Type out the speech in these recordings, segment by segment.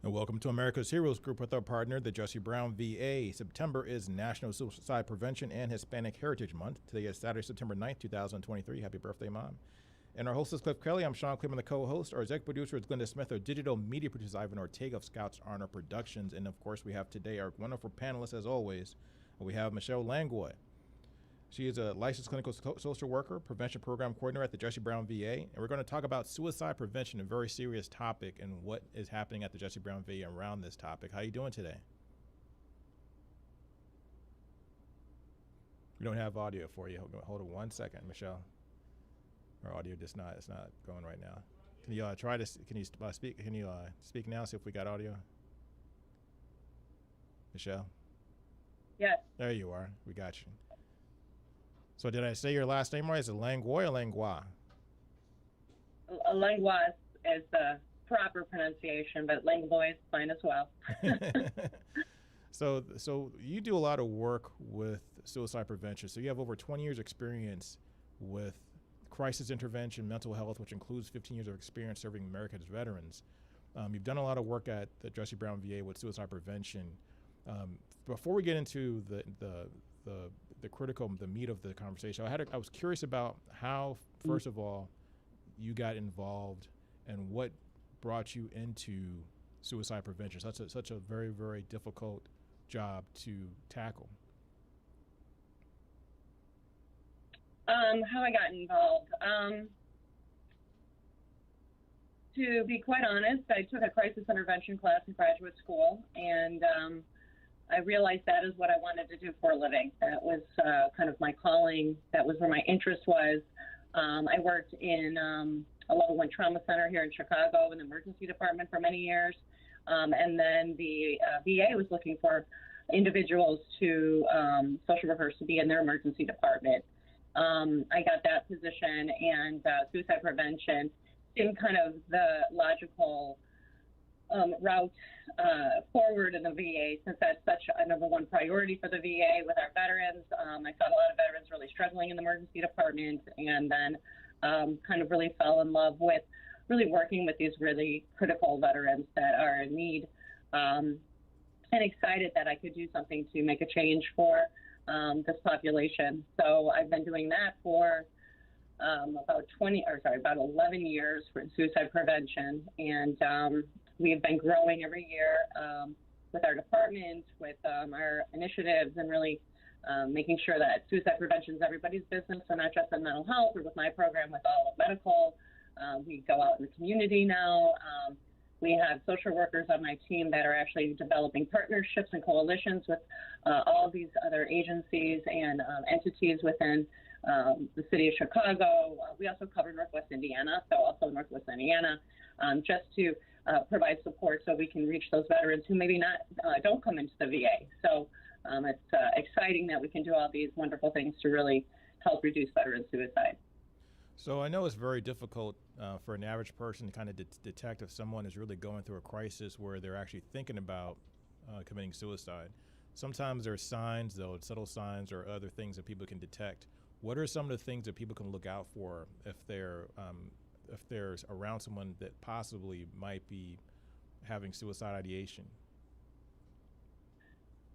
And welcome to America's Heroes Group with our partner, the Jesse Brown VA. September is National Suicide Prevention and Hispanic Heritage Month. Today is Saturday, September 9th, 2023. Happy birthday, Mom. And our host is Cliff Kelley. I'm Sean Claiborne, the co-host. Our executive producer is Glenda Smith. Our digital media producer is Ivan Ortega of Scouts Honor Productions. And of course, we have today our wonderful panelists, as always. We have Michelle Langlois. She is a licensed clinical social worker, prevention program coordinator at the Jesse Brown VA, and we're going to talk about suicide prevention, a very serious topic, and what is happening at the Jesse Brown VA around this topic. How are you doing today? We don't have audio for you. Hold on 1 second, Michelle. Our audio it's not going right now. Can you try to? Can you speak? Can you speak now? See if we got audio. Michelle. Yes. There you are. We got you. So did I say your last name right? Is it Langlois or Langlois? Langlois is the proper pronunciation, but Langlois is fine as well. So you do a lot of work with suicide prevention. So you have over 20 years experience with crisis intervention, mental health, which includes 15 years of experience serving America's veterans. You've done a lot of work at the Jesse Brown VA with suicide prevention. Before we get into the meat of the conversation, I was curious about how, first of all, you got involved and what brought you into suicide prevention. Such a very, very difficult job to tackle. How I got involved. To be quite honest, I took a crisis intervention class in graduate school, and I realized that is what I wanted to do for a living. That was kind of my calling. That was where my interest was. I worked in a level 1 trauma center here in Chicago in the emergency department for many years. And then the VA was looking for individuals social workers to be in their emergency department. I got that position, and suicide prevention seemed kind of the logical route forward in the VA, since that's such a number 1 priority for the VA with our veterans. I saw a lot of veterans really struggling in the emergency department, and then kind of really fell in love with really working with these really critical veterans that are in need, and excited that I could do something to make a change for this population. So I've been doing that for about 11 years for suicide prevention, and we've been growing every year with our department, with our initiatives, and really making sure that suicide prevention is everybody's business, so not just in mental health or with my program, with all of medical. We go out in the community now. We have social workers on my team that are actually developing partnerships and coalitions with all these other agencies and entities within the city of Chicago. We also cover Northwest Indiana, just to provide support so we can reach those veterans who maybe don't come into the VA. So it's exciting that we can do all these wonderful things to really help reduce veteran suicide. So I know it's very difficult for an average person to kind of detect if someone is really going through a crisis where they're actually thinking about committing suicide. Sometimes there are signs, though, subtle signs or other things that people can detect. What are some of the things that people can look out for if they're around someone that possibly might be having suicide ideation?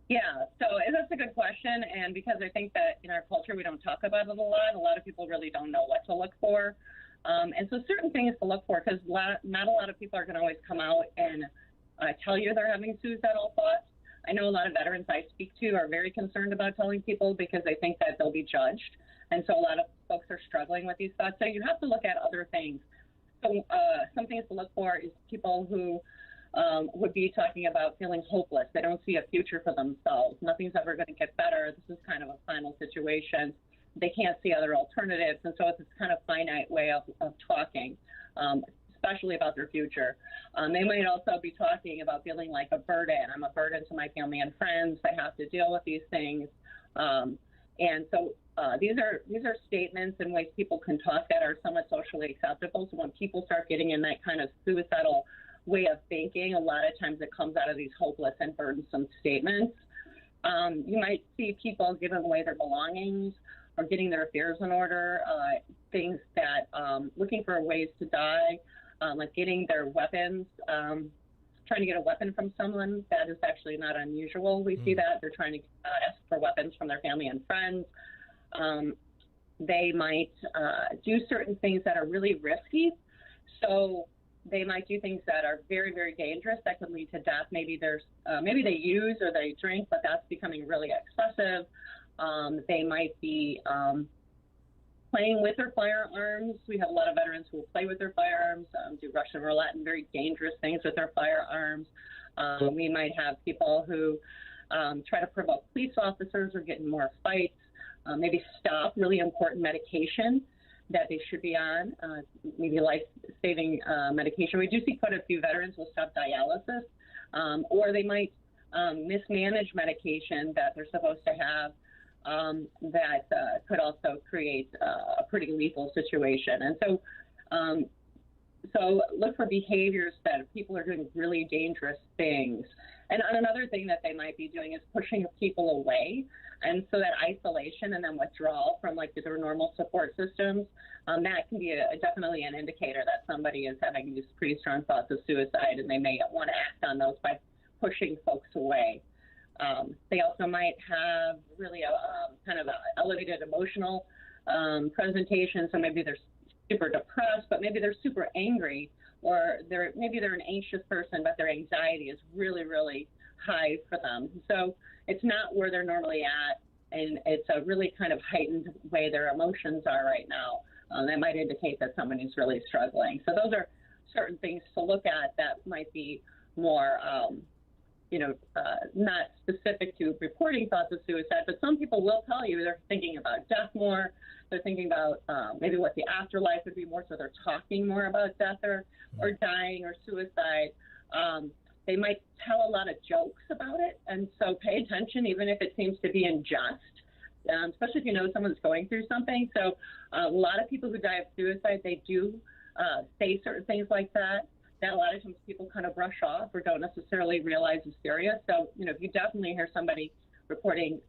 Yeah, so that's a good question, and because I think that in our culture we don't talk about it a lot of people really don't know what to look for. And so certain things to look for, because not a lot of people are going to always come out and tell you they're having suicidal thoughts. I know a lot of veterans I speak to are very concerned about telling people because they think that they'll be judged. And so a lot of folks are struggling with these thoughts. So you have to look at other things. So some things to look for is people who would be talking about feeling hopeless. They don't see a future for themselves. Nothing's ever going to get better. This is kind of a final situation. They can't see other alternatives. And so it's this kind of finite way of talking, especially about their future. They might also be talking about feeling like a burden. I'm a burden to my family and friends. I have to deal with these things. And so these are statements and ways people can talk that are somewhat socially acceptable. So when people start getting in that kind of suicidal way of thinking, a lot of times it comes out of these hopeless and burdensome statements. You might see people giving away their belongings or getting their affairs in order, things that looking for ways to die, like getting their weapons trying to get a weapon from someone. That is actually not unusual. We see that. They're trying to ask for weapons from their family and friends. They might do certain things that are really risky. So they might do things that are very, very dangerous that could lead to death. Maybe they use or they drink, but that's becoming really excessive. They might be playing with their firearms. We have a lot of veterans who will play with their firearms, do Russian roulette and very dangerous things with their firearms. We might have people who try to provoke police officers or get in more fights, maybe stop really important medication that they should be on, maybe life-saving medication. We do see quite a few veterans will stop dialysis, or they might mismanage medication that they're supposed to have that could also create a pretty lethal situation. And so look for behaviors that people are doing really dangerous things. And another thing that they might be doing is pushing people away. And so that isolation and then withdrawal from like their normal support systems, that can be definitely an indicator that somebody is having these pretty strong thoughts of suicide, and they may want to act on those by pushing folks away. They also might have really a kind of an elevated emotional presentation. So maybe they're super depressed, but maybe they're super angry, or maybe they're an anxious person, but their anxiety is really, really high for them. So it's not where they're normally at, and it's a really kind of heightened way their emotions are right now. That might indicate that someone is really struggling. So those are certain things to look at that might be more not specific to reporting thoughts of suicide, but some people will tell you they're thinking about death more. They're thinking about maybe what the afterlife would be more, so they're talking more about death or dying or suicide. They might tell a lot of jokes about it, and so pay attention, even if it seems to be in jest, especially if you know someone's going through something. So a lot of people who die of suicide, they do say certain things like that a lot of times people kind of brush off or don't necessarily realize is serious. So, if you definitely hear somebody reporting,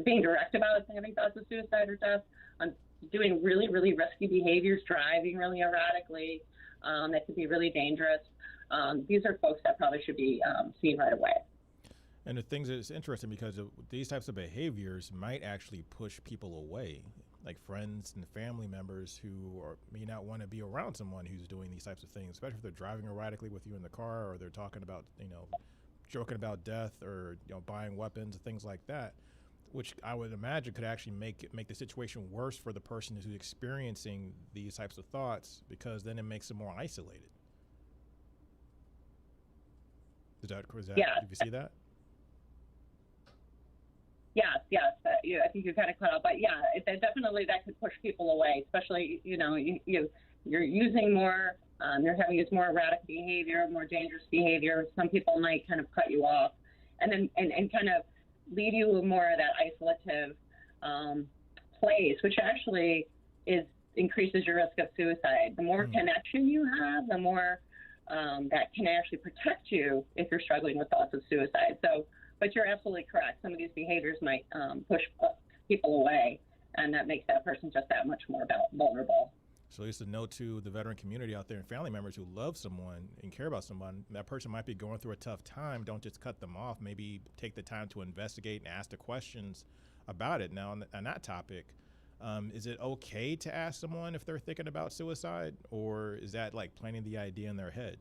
being direct about having thoughts of suicide or death, on doing really, really risky behaviors, driving really erratically, that could be really dangerous, these are folks that probably should be seen right away. And the things that's interesting because these types of behaviors might actually push people away, like friends and family members who may not want to be around someone who's doing these types of things, especially if they're driving erratically with you in the car, or they're talking about, joking about death, or, buying weapons and things like that, which I would imagine could actually make the situation worse for the person who's experiencing these types of thoughts, because then it makes them more isolated. Yeah. Did you see that? Yes. I think you kind of cut out, but yeah, definitely that could push people away, especially, you're using more, you're having this more erratic behavior, more dangerous behavior. Some people might kind of cut you off and then and kind of leave you with more of that isolative place, which actually increases your risk of suicide. The more connection you have, the more that can actually protect you if you're struggling with thoughts of suicide. So, but you're absolutely correct. Some of these behaviors might push people away, and that makes that person just that much more vulnerable. So at least a note to the veteran community out there and family members who love someone and care about someone, that person might be going through a tough time. Don't just cut them off. Maybe take the time to investigate and ask the questions about it. Now, on that topic, is it okay to ask someone if they're thinking about suicide, or is that like planting the idea in their head?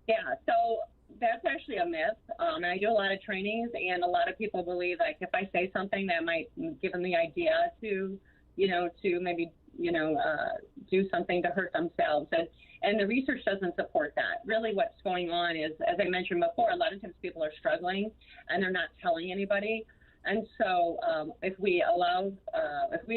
Yeah, so that's actually a myth. And I do a lot of trainings, and a lot of people believe like if I say something that might give them the idea to maybe, do something to hurt themselves. And the research doesn't support that. Really what's going on is, as I mentioned before, a lot of times people are struggling and they're not telling anybody. And so if we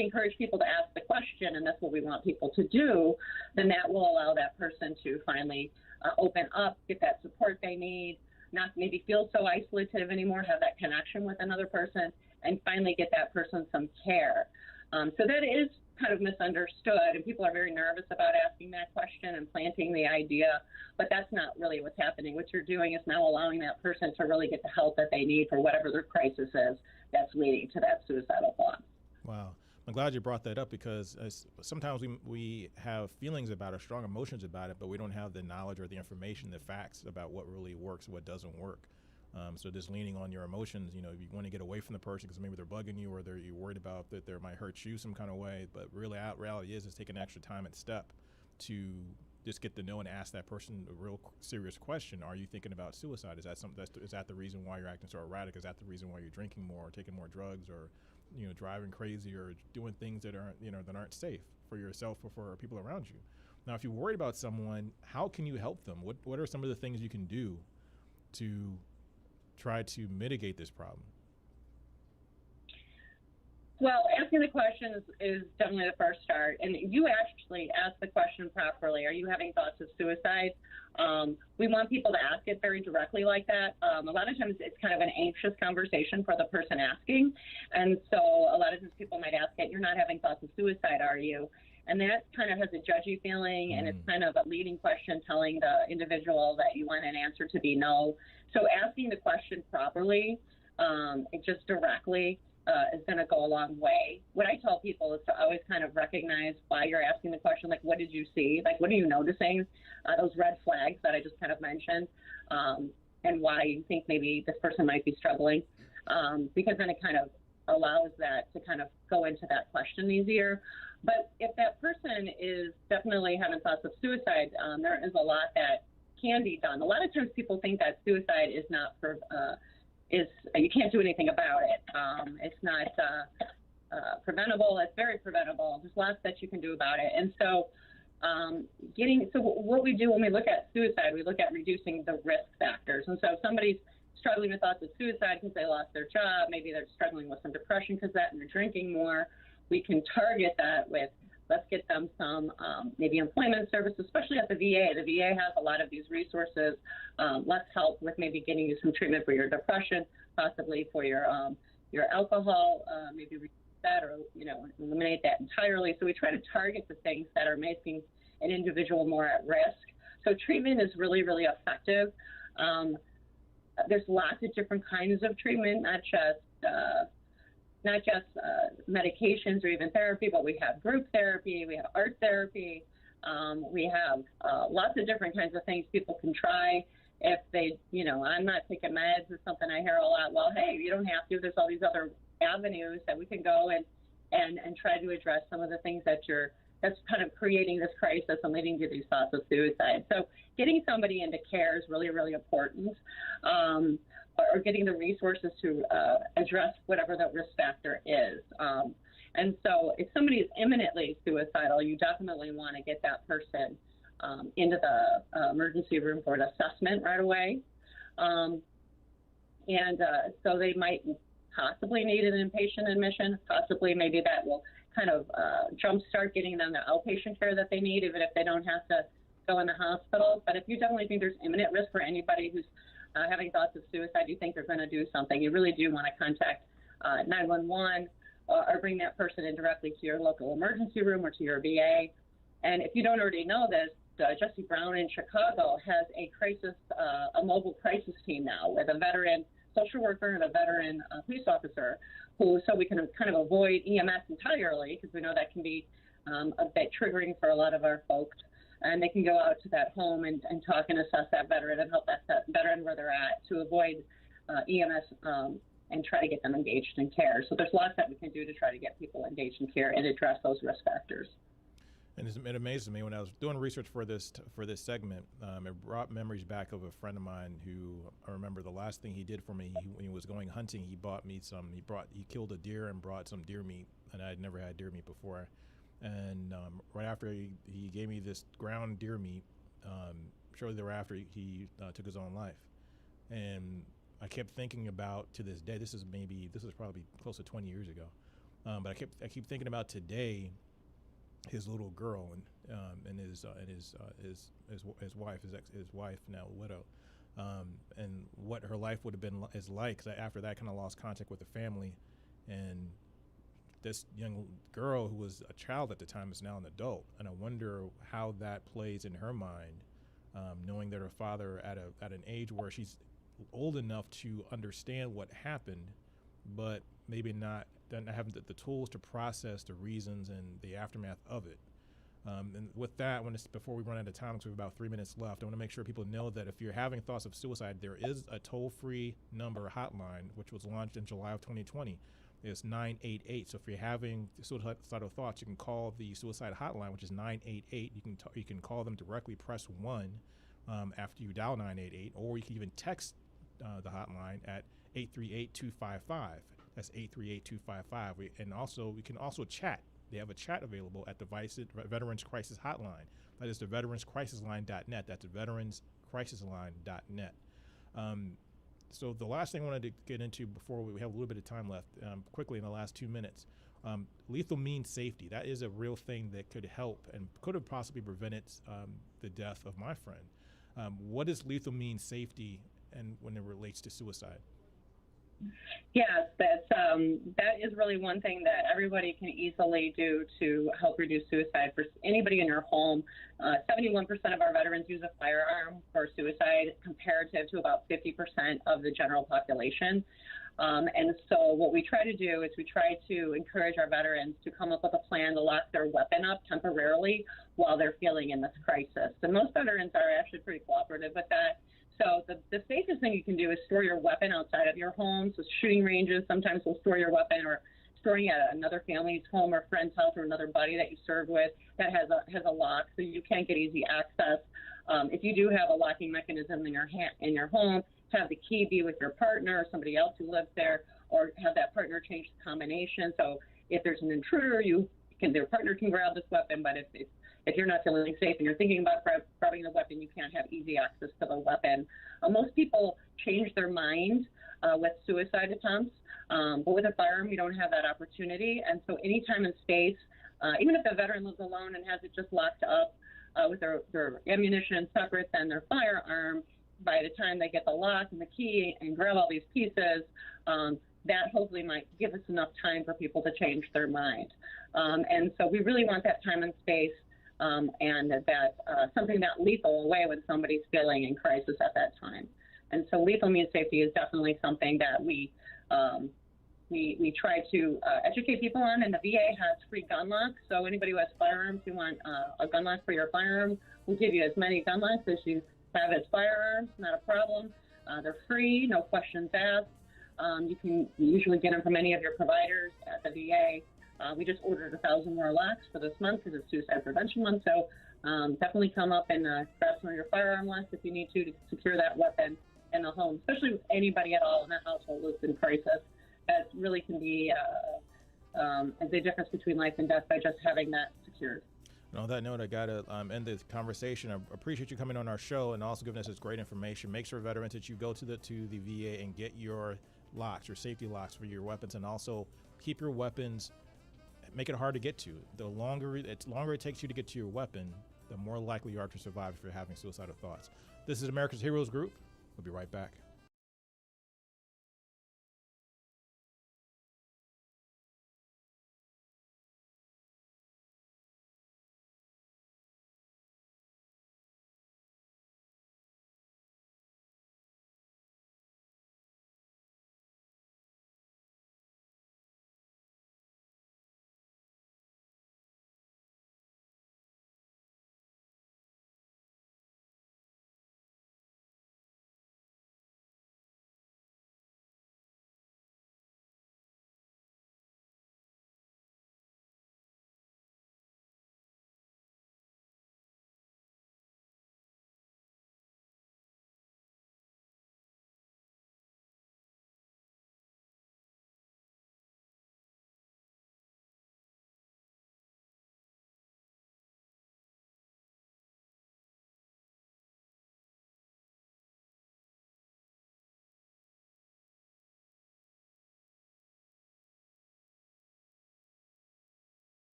encourage people to ask the question, and that's what we want people to do, then that will allow that person to finally open up, get that support they need, not maybe feel so isolative anymore, have that connection with another person, and finally get that person some care. So that is kind of misunderstood, and people are very nervous about asking that question and planting the idea, but that's not really what's happening. What you're doing is now allowing that person to really get the help that they need for whatever their crisis is that's leading to that suicidal thought. Wow. I'm glad you brought that up, because sometimes we have feelings about it, strong emotions about it, but we don't have the knowledge or the information, the facts about what really works and what doesn't work. So just leaning on your emotions, you want to get away from the person because maybe they're bugging you, or you're worried about that they might hurt you some kind of way. But really, reality is taking extra time and step to just get to know and ask that person a real serious question. Are you thinking about suicide? Is that the reason why you're acting so erratic? Is that the reason why you're drinking more, or taking more drugs, or driving crazy, or doing things that aren't safe for yourself or for people around you? Now, if you're worried about someone, how can you help them? What are some of the things you can do to try to mitigate this problem? Well, asking the questions is definitely the first start. And you actually asked the question properly. Are you having thoughts of suicide? We want people to ask it very directly like that. A lot of times it's kind of an anxious conversation for the person asking. And so a lot of times people might ask it, you're not having thoughts of suicide, are you? And that kind of has a judgy feeling, and it's kind of a leading question telling the individual that you want an answer to be no. So asking the question properly, just directly, is going to go a long way. What I tell people is to always kind of recognize why you're asking the question, like, what did you see? Like, what are you noticing? Those red flags that I just kind of mentioned, and why you think maybe this person might be struggling, because then it kind of allows that to kind of go into that question easier. But if that person is definitely having thoughts of suicide, there is a lot that can be done. A lot of times people think that suicide is not you can't do anything about it. It's not preventable. It's very preventable. There's lots that you can do about it. And so what we do when we look at suicide, we look at reducing the risk factors. And so if somebody's struggling with thoughts of suicide because they lost their job, maybe they're struggling with some depression because of that, and they're drinking more, we can target that with, let's get them some maybe employment services, especially at the VA. The VA has a lot of these resources. Let's help with maybe getting you some treatment for your depression, possibly for your alcohol, maybe reduce that, or eliminate that entirely. So we try to target the things that are making an individual more at risk. So treatment is really, really effective. There's lots of different kinds of treatment, not just medications or even therapy, but we have group therapy, we have art therapy, we have lots of different kinds of things people can try. If they, I'm not taking meds or something, I hear a lot, well, hey, you don't have to. There's all these other avenues that we can go and try to address some of the things that's kind of creating this crisis and leading to these thoughts of suicide. So getting somebody into care is really, really important. Or getting the resources to address whatever that risk factor is. And so if somebody is imminently suicidal, you definitely want to get that person into the emergency room for an assessment right away. So they might possibly need an inpatient admission, possibly maybe that will kind of jumpstart getting them the outpatient care that they need, even if they don't have to go in the hospital. But if you definitely think there's imminent risk for anybody who's having thoughts of suicide, you think they're going to do something, you really do want to contact 911 or bring that person in directly to your local emergency room or to your VA. And if you don't already know this, Jesse Brown in Chicago has a mobile crisis team now with a veteran social worker and a veteran police officer, so we can kind of avoid EMS entirely, because we know that can be a bit triggering for a lot of our folks. And they can go out to that home and talk and assess that veteran and help that veteran where they're at to avoid EMS and try to get them engaged in care. So there's lots that we can do to try to get people engaged in care and address those risk factors. And it amazes me when I was doing research for this segment. It brought memories back of a friend of mine who I remember the last thing he did for me. When he was going hunting, he bought me some. He killed a deer and brought some deer meat, and I had never had deer meat before. And right after he gave me this ground deer meat, shortly thereafter he took his own life. And I kept thinking about, to this day, this is probably close to 20 years ago, but I keep thinking about today, his little girl and his wife, now widow, and what her life would have been like. 'Cause after that, kind of lost contact with the family, and this young girl who was a child at the time is now an adult, and I wonder how that plays in her mind, knowing that her father at an age where she's old enough to understand what happened, but maybe not not having the tools to process the reasons and the aftermath of it. And with that, before we run out of time, because we have about 3 minutes left, I want to make sure people know that if you're having thoughts of suicide, there is a toll-free number hotline, which was launched in July of 2020. It's 988. So if you're having suicidal thoughts, you can call the suicide hotline, which is 988. You can call them directly, press 1 after you dial 988, or you can even text the hotline at 838-255. That's 838-255. And also, we can also chat. They have a chat available at the Veterans Crisis Hotline. That is the veteranscrisisline.net. That's the veteranscrisisline.net. So the last thing I wanted to get into before we have a little bit of time left, quickly in the last 2 minutes, lethal means safety. That is a real thing that could help and could have possibly prevented the death of my friend. What is lethal means safety, and when it relates to suicide? Yes, that is really one thing that everybody can easily do to help reduce suicide. For anybody in your home, 71% of our veterans use a firearm for suicide, comparative to about 50% of the general population. And so what we try to do is we try to encourage our veterans to come up with a plan to lock their weapon up temporarily while they're feeling in this crisis. And most veterans are actually pretty cooperative with that. So the safest thing you can do is store your weapon outside of your home. So shooting ranges sometimes will store your weapon, or storing at another family's home or friend's house, or another buddy that you served with that has a lock, so you can't get easy access. If you do have a locking mechanism in your home, have the key be with your partner or somebody else who lives there, or have that partner change the combination. So if there's an intruder, their partner can grab this weapon, but if you're not feeling safe and you're thinking about grabbing the weapon, you can't have easy access to the weapon. Most people change their mind with suicide attempts, but with a firearm, you don't have that opportunity. And so any time and space, even if the veteran lives alone and has it just locked up with their ammunition separate than their firearm, by the time they get the lock and the key and grab all these pieces, that hopefully might give us enough time for people to change their mind. And so we really want that time and space, and that something that lethal away when somebody's feeling in crisis at that time. And so lethal means safety is definitely something that we try to educate people on. And the VA has free gun locks. So anybody who has firearms, you want a gun lock for your firearm, we'll give you as many gun locks as you have as firearms, not a problem. They're free, no questions asked. You can usually get them from any of your providers at the VA. We just ordered 1,000 more locks for this month because it's Suicide Prevention Month. So definitely come up and grab some of your firearm locks if you need to secure that weapon in the home, especially with anybody at all in the household who's in crisis. That really can be the difference between life and death by just having that secured. And on that note, I got to end this conversation. I appreciate you coming on our show and also giving us this great information. Make sure, veterans, that you go to the VA and get your locks, your safety locks for your weapons, and also keep your weapons, make it hard to get to. The longer it takes you to get to your weapon, the more likely you are to survive if you're having suicidal thoughts. This is America's Heroes Group. We'll be right back.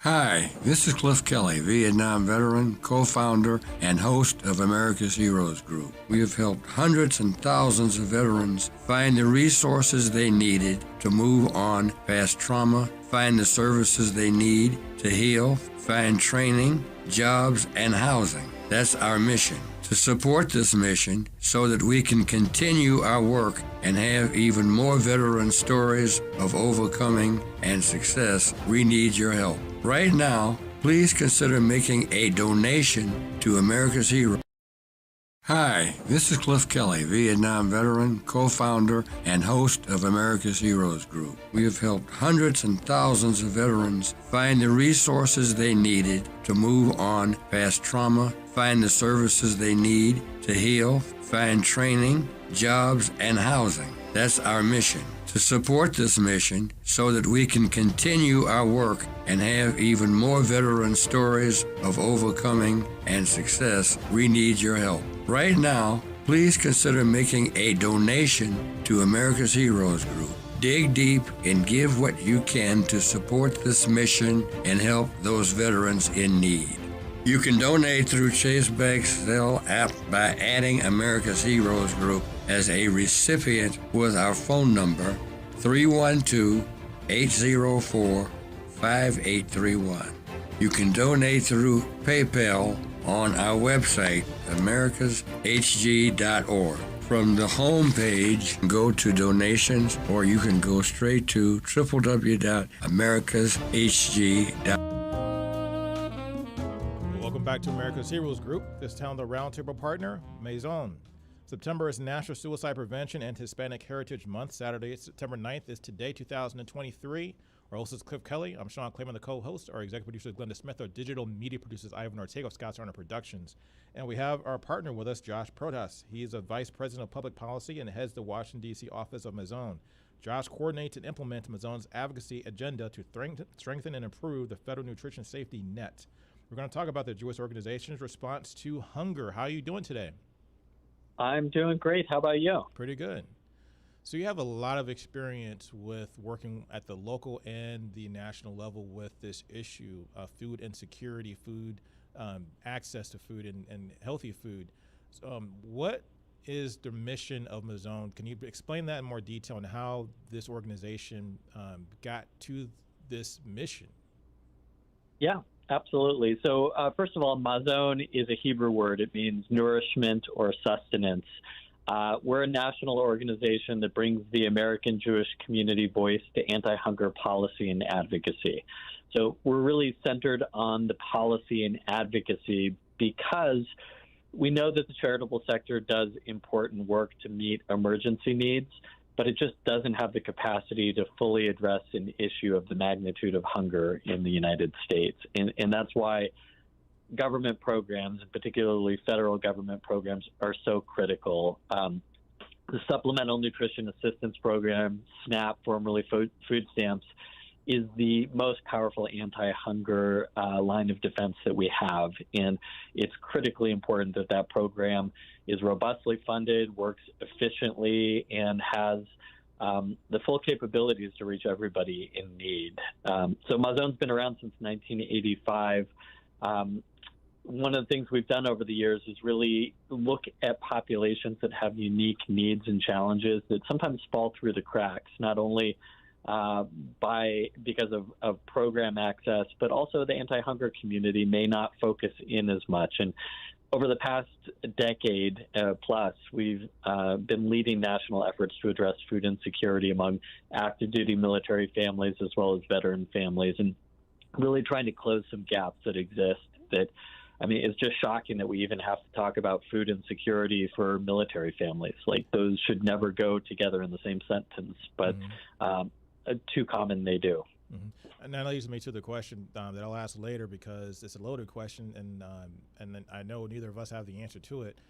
Hi, this is Cliff Kelley, Vietnam veteran, co-founder, and host of America's Heroes Group. We have helped hundreds and thousands of veterans find the resources they needed to move on past trauma, find the services they need to heal, find training, jobs, and housing. That's our mission, to support this mission so that we can continue our work and have even more veteran stories of overcoming and success. We need your help. Right now, please consider making a donation to America's Heroes. Hi, this is Cliff Kelley, Vietnam veteran, co-founder, and host of America's Heroes Group. We have helped hundreds and thousands of veterans find the resources they needed to move on past trauma, find the services they need to heal, find training, jobs, and housing. That's our mission. To support this mission so that we can continue our work and have even more veteran stories of overcoming and success, we need your help. Right now, please consider making a donation to America's Heroes Group. Dig deep and give what you can to support this mission and help those veterans in need. You can donate through Chase Bank's Zelle app by adding America's Heroes Group as a recipient with our phone number 312-804-5831. You can donate through PayPal on our website, americashg.org. From the home page, go to donations, or you can go straight to www.americashg.org. Welcome back to America's Heroes Group. This time the Roundtable partner, Mazon. September is National Suicide Prevention and Hispanic Heritage Month. Saturday, September 9th is today, 2023. Our host is Cliff Kelley. I'm Sean Claiborne, the co-host. Our executive producer is Glenda Smith. Our digital media producer is Ivan Ortega of Scouts Arner Productions. And we have our partner with us, Josh Protas. He is a vice president of public policy and heads the Washington DC Office of Mazon. Josh coordinates and implements Mazon's advocacy agenda to strengthen and improve the federal nutrition safety net. We're going to talk about the Jewish organization's response to hunger. How are you doing today? I'm doing great. How about you? Pretty good. So you have a lot of experience with working at the local and the national level with this issue of food insecurity, food access to food and healthy food. So, what is the mission of Mazon? Can you explain that in more detail and how this organization got to this mission? Yeah, absolutely. So first of all, Mazon is a Hebrew word. It means nourishment or sustenance. We're a national organization that brings the American Jewish community voice to anti-hunger policy and advocacy. So we're really centered on the policy and advocacy because we know that the charitable sector does important work to meet emergency needs, but it just doesn't have the capacity to fully address an issue of the magnitude of hunger in the United States. And that's why government programs, and particularly federal government programs, are so critical. The Supplemental Nutrition Assistance Program, SNAP, formerly food stamps, is the most powerful anti-hunger line of defense that we have. And it's critically important that that program is robustly funded, works efficiently, and has the full capabilities to reach everybody in need. So Mazon's been around since 1985. One of the things we've done over the years is really look at populations that have unique needs and challenges that sometimes fall through the cracks, not only because of program access, but also the anti-hunger community may not focus in as much. And over the past decade plus, we've been leading national efforts to address food insecurity among active duty military families as well as veteran families, and really trying to close some gaps that exist that, I mean, it's just shocking that we even have to talk about food insecurity for military families. Like, those should never go together in the same sentence, but too common they do. And that leads me to the question that I'll ask later, because it's a loaded question, and then I know neither of us have the answer to it,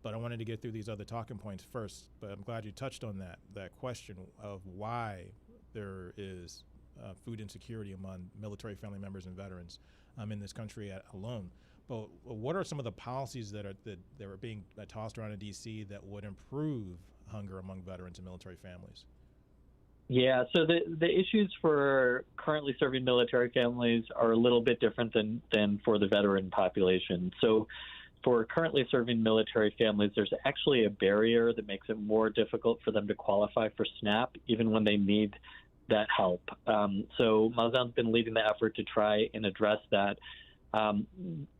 but I wanted to get through these other talking points first. But I'm glad you touched on that question of why there is food insecurity among military family members and veterans in this country alone. But what are some of the policies that are being tossed around in D.C. that would improve hunger among veterans and military families? Yeah, so the issues for currently serving military families are a little bit different than for the veteran population. So for currently serving military families, there's actually a barrier that makes it more difficult for them to qualify for SNAP, even when they need that help. So Mazon's been leading the effort to try and address that.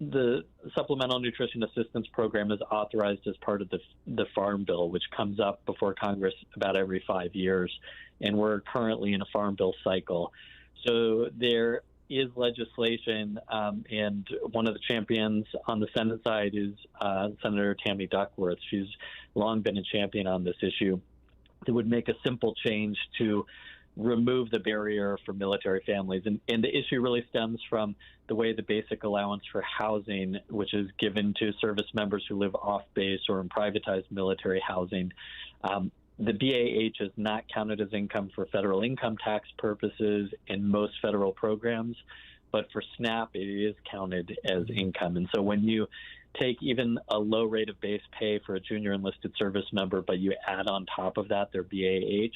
The Supplemental Nutrition Assistance Program is authorized as part of the Farm Bill, which comes up before Congress about every 5 years, and we're currently in a Farm Bill cycle. So there is legislation, and one of the champions on the Senate side is Senator Tammy Duckworth. She's long been a champion on this issue. It would make a simple change to remove the barrier for military families. And the issue really stems from the way the basic allowance for housing, which is given to service members who live off base or in privatized military housing. The BAH is not counted as income for federal income tax purposes in most federal programs, but for SNAP, it is counted as income. And so when you take even a low rate of base pay for a junior enlisted service member, but you add on top of that their BAH,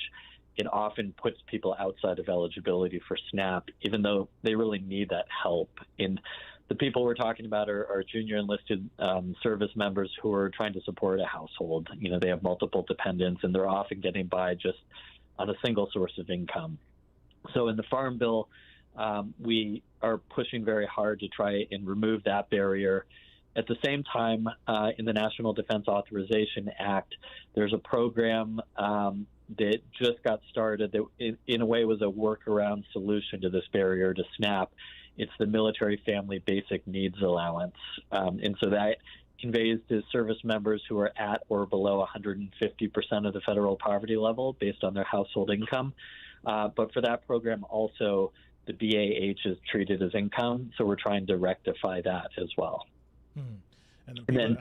it often puts people outside of eligibility for SNAP, even though they really need that help. And the people we're talking about are junior enlisted service members who are trying to support a household. You know, they have multiple dependents, and they're often getting by just on a single source of income. So in the Farm Bill, we are pushing very hard to try and remove that barrier. At the same time, in the National Defense Authorization Act, there's a program that just got started that in a way was a workaround solution to this barrier to SNAP. It's the Military Family Basic Needs Allowance. And so that conveys to service members who are at or below 150% of the federal poverty level based on their household income. But for that program also, the BAH is treated as income, so we're trying to rectify that as well. And then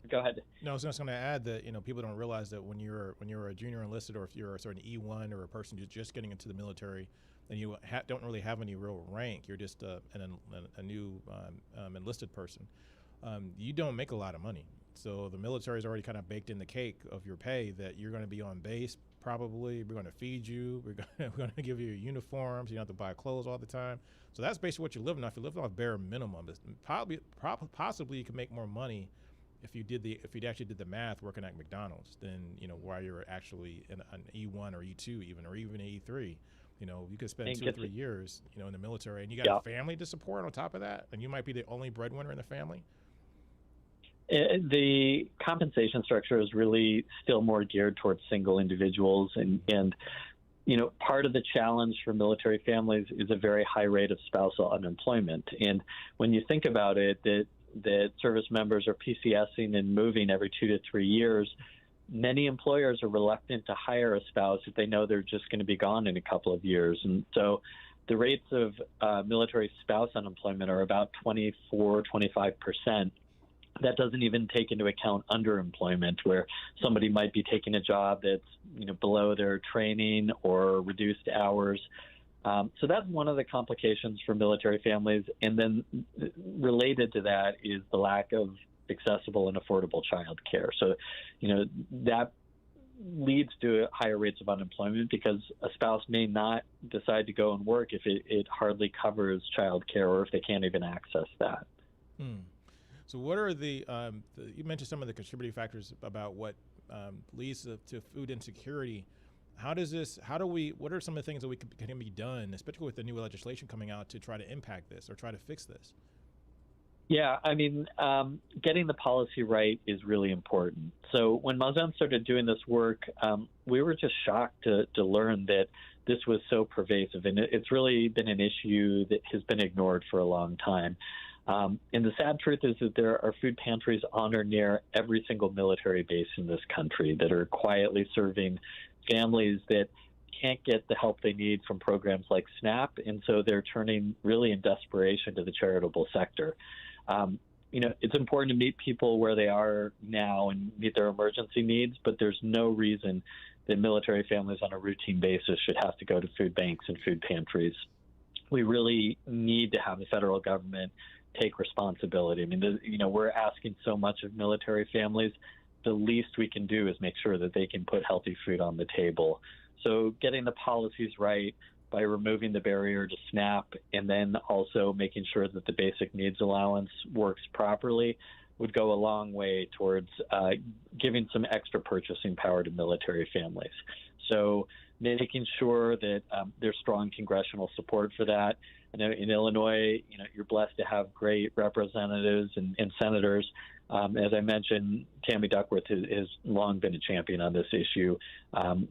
go ahead. No, I was just going to add that, you know, people don't realize that when you're a junior enlisted, or if you're a certain E1 or a person who's just getting into the military, and you don't really have any real rank, you're just a new enlisted person, you don't make a lot of money. So the military is already kind of baked in the cake of your pay that you're going to be on base. Probably we're going to feed you. We're going to give you uniforms. You don't have to buy clothes all the time. So that's basically what you're living off. You're living off bare minimum. Possibly you could make more money if you actually did the math working at McDonald's than, you know, while you're actually in an E1 or E2 even, or even E3. You know, you could spend 2 or 3 years, you know, in the military, and you got a family to support on top of that, and you might be the only breadwinner in the family. The compensation structure is really still more geared towards single individuals, and you know, part of the challenge for military families is a very high rate of spousal unemployment. And when you think about it, that service members are PCSing and moving every 2 to 3 years, many employers are reluctant to hire a spouse if they know they're just going to be gone in a couple of years. And so the rates of military spouse unemployment are about 24-25%. That doesn't even take into account underemployment, where somebody might be taking a job that's, you know, below their training or reduced hours. So that's one of the complications for military families. And then related to that is the lack of accessible and affordable child care. So, you know, that leads to higher rates of unemployment because a spouse may not decide to go and work if it hardly covers child care, or if they can't even access that. So what are you mentioned some of the contributing factors about what leads to food insecurity. What are some of the things that can be done, especially with the new legislation coming out, to try to impact this or try to fix this? Yeah, I mean, getting the policy right is really important. So when Mazon started doing this work, we were just shocked to learn that this was so pervasive, and it's really been an issue that has been ignored for a long time. And the sad truth is that there are food pantries on or near every single military base in this country that are quietly serving families that can't get the help they need from programs like SNAP, and so they're turning really in desperation to the charitable sector. You know, it's important to meet people where they are now and meet their emergency needs, but there's no reason that military families on a routine basis should have to go to food banks and food pantries. We really need to have the federal government take responsibility. I mean, you know, we're asking so much of military families. The least we can do is make sure that they can put healthy food on the table. So getting the policies right by removing the barrier to SNAP, and then also making sure that the basic needs allowance works properly, would go a long way towards giving some extra purchasing power to military families. So making sure that there's strong congressional support for that, I know in Illinois, you're blessed to have great representatives and senators. As I mentioned, Tammy Duckworth has long been a champion on this issue.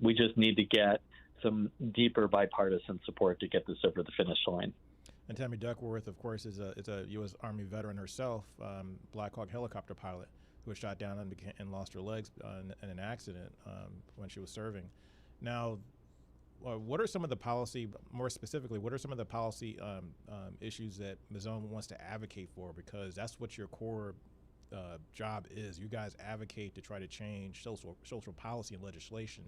We just need to get some deeper bipartisan support to get this over the finish line. And Tammy Duckworth, of course, is a U.S. Army veteran herself, Black Hawk helicopter pilot who was shot down and lost her legs in an accident when she was serving. Now, what are some of the policy, more specifically, what are some of the policy issues that Mazon wants to advocate for? Because that's what your core job is. You guys advocate to try to change social policy and legislation.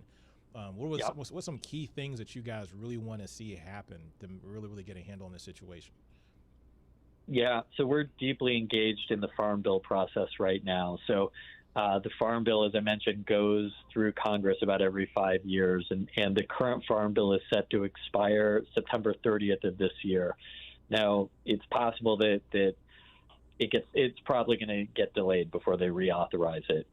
What's some key things that you guys really want to see happen to really get a handle on this situation? Yeah, so we're deeply engaged in the Farm Bill process right now. So the Farm Bill, as I mentioned, goes through Congress about every 5 years, and the current Farm Bill is set to expire September 30th of this year. Now, it's possible that it's probably going to get delayed before they reauthorize it.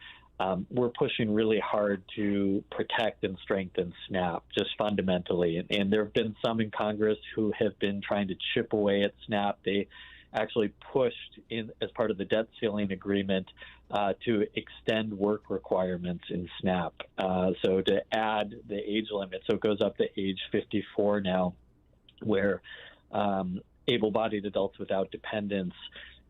We're pushing really hard to protect and strengthen SNAP, just fundamentally. And there have been some in Congress who have been trying to chip away at SNAP. They actually pushed in as part of the debt ceiling agreement to extend work requirements in SNAP. So to add the age limit, so it goes up to age 54 now, where able-bodied adults without dependents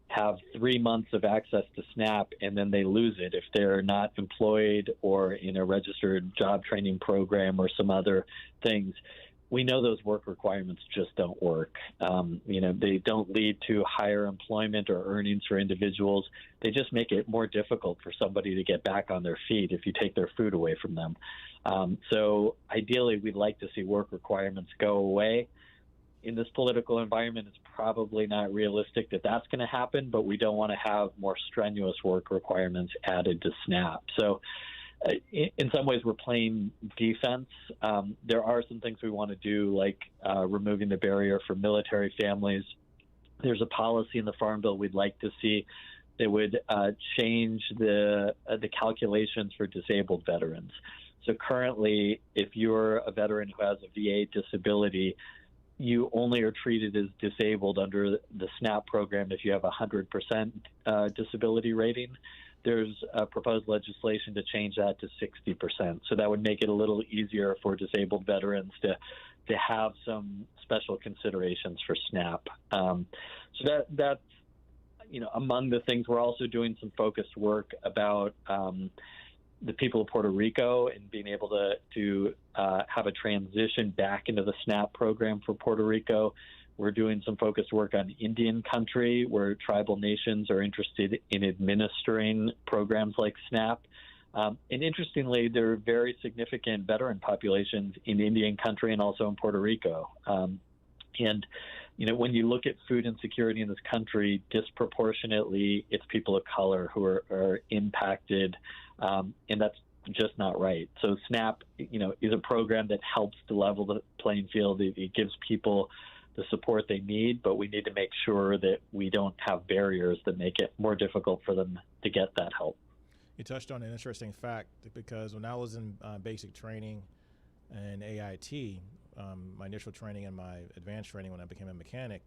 have 3 months of access to SNAP, and then they lose it if they're not employed or in a registered job training program or some other things. We know those work requirements just don't work. They don't lead to higher employment or earnings for individuals. They just make it more difficult for somebody to get back on their feet if you take their food away from them. So ideally, we'd like to see work requirements go away. In this political environment, it's probably not realistic that that's going to happen, but we don't want to have more strenuous work requirements added to SNAP. So in some ways, we're playing defense. There are some things we want to do, like removing the barrier for military families. There's a policy in the Farm Bill we'd like to see that would change the calculations for disabled veterans. So currently, if you're a veteran who has a VA disability, you only are treated as disabled under the SNAP program if you have a 100% disability rating. There's a proposed legislation to change that to 60%. So that would make it a little easier for disabled veterans to have some special considerations for SNAP. So that's among the things. We're also doing some focused work about the people of Puerto Rico and being able to have a transition back into the SNAP program for Puerto Rico. We're doing some focused work on Indian country, where tribal nations are interested in administering programs like SNAP. And interestingly, there are very significant veteran populations in Indian country and also in Puerto Rico. When you look at food insecurity in this country, disproportionately, it's people of color who are impacted, and that's just not right. So SNAP, is a program that helps to level the playing field. It gives people the support they need, but we need to make sure that we don't have barriers that make it more difficult for them to get that help. You touched on an interesting fact, because when I was in basic training and AIT, my initial training and my advanced training when I became a mechanic,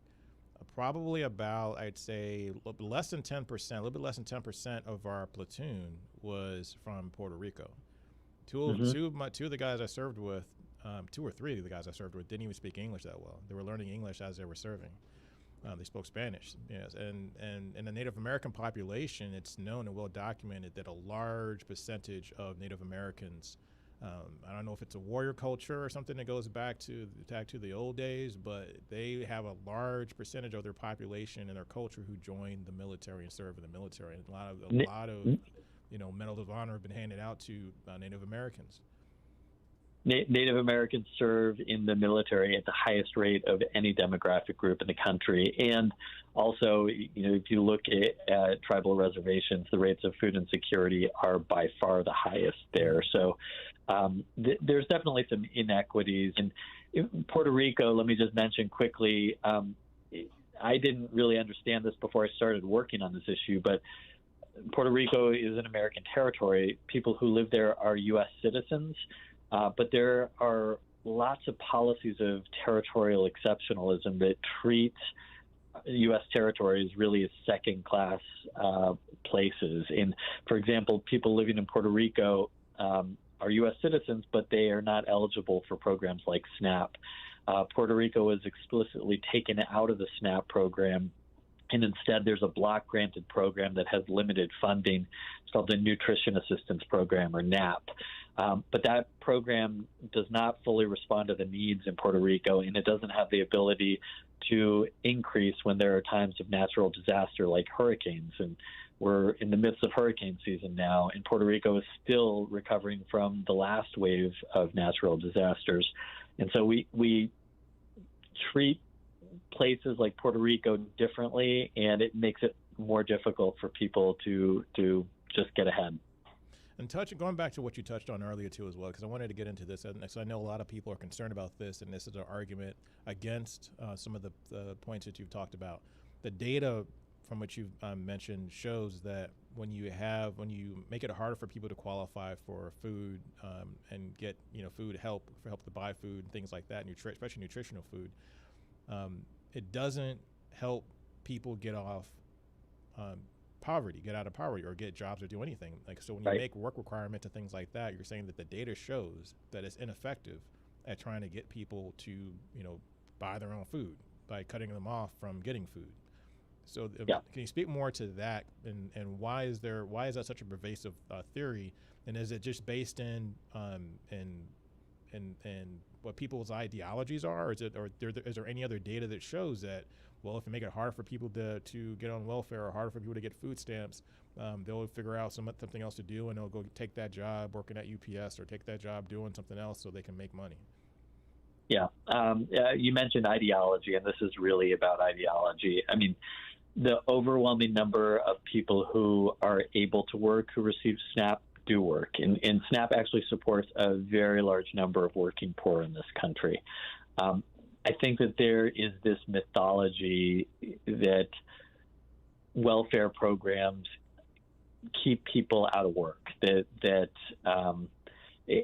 probably about, I'd say, a little bit less than 10% of our platoon was from Puerto Rico. Two of the guys I served with, 2 or 3 of the guys I served with, didn't even speak English that well. They were learning English as they were serving. They spoke Spanish. Yes, and in the Native American population, it's known and well documented that a large percentage of Native Americans, I don't know if it's a warrior culture or something that goes back to the old days, but they have a large percentage of their population and their culture who joined the military and served in the military. And a lot of medals of honor have been handed out to Native Americans. Native Americans serve in the military at the highest rate of any demographic group in the country. And also, if you look at tribal reservations, the rates of food insecurity are by far the highest there. So there's definitely some inequities. And in Puerto Rico, let me just mention quickly, I didn't really understand this before I started working on this issue, but Puerto Rico is an American territory. People who live there are U.S. citizens. But there are lots of policies of territorial exceptionalism that treat U.S. territories really as second-class places. And, for example, people living in Puerto Rico are U.S. citizens, but they are not eligible for programs like SNAP. Puerto Rico was explicitly taken out of the SNAP program, and instead there's a block-granted program that has limited funding. It's called the Nutrition Assistance Program, or NAP. But that program does not fully respond to the needs in Puerto Rico, and it doesn't have the ability to increase when there are times of natural disaster like hurricanes. And we're in the midst of hurricane season now, and Puerto Rico is still recovering from the last wave of natural disasters. And so we treat places like Puerto Rico differently, and it makes it more difficult for people to just get ahead. And going back to what you touched on earlier too as well, because I wanted to get into this, and so I know a lot of people are concerned about this, and this is an argument against some of the points that you've talked about. The data from what you've mentioned shows that when you make it harder for people to qualify for food and get food help to buy food and things like that, especially nutritional food, it doesn't help people get off poverty, get out of poverty, or get jobs or do anything. Like, so when you make work requirements and things like that, you're saying that the data shows that it's ineffective at trying to get people to buy their own food by cutting them off from getting food. So can you speak more to that, and why is that such a pervasive theory, and is it just based in what people's ideologies are, or is there any other data that shows that, well, if you make it harder for people to get on welfare or harder for people to get food stamps, they'll figure out something else to do, and they'll go take that job working at UPS or take that job doing something else so they can make money? Yeah. You mentioned ideology, and this is really about ideology. I mean, the overwhelming number of people who are able to work, who receive SNAP, do work. And SNAP actually supports a very large number of working poor in this country. I think that there is this mythology that welfare programs keep people out of work,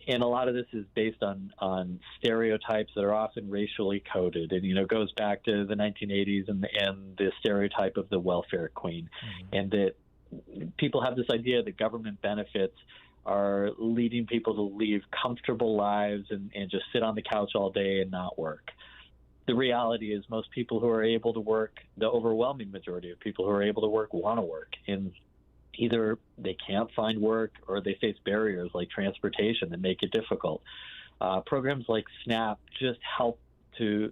and a lot of this is based on stereotypes that are often racially coded, and it goes back to the 1980s and the stereotype of the welfare queen, and that people have this idea that government benefits are leading people to lead comfortable lives and just sit on the couch all day and not work. The reality is most people who are able to work, the overwhelming majority of people who are able to work, want to work. And either they can't find work or they face barriers like transportation that make it difficult. Programs like SNAP just help to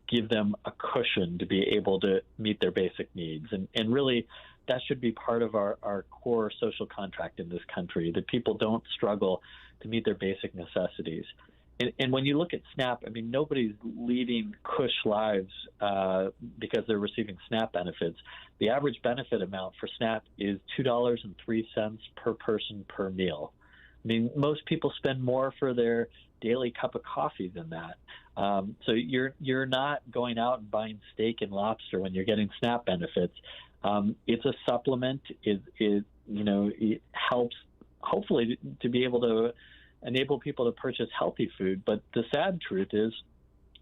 give them a cushion to be able to meet their basic needs. And really, that should be part of our core social contract in this country, that people don't struggle to meet their basic necessities. And when you look at SNAP, I mean, nobody's leading cush lives because they're receiving SNAP benefits. The average benefit amount for SNAP is $2.03 per person per meal. I mean, most people spend more for their daily cup of coffee than that. So you're not going out and buying steak and lobster when you're getting SNAP benefits. It's a supplement. It helps hopefully to be able to enable people to purchase healthy food. But the sad truth is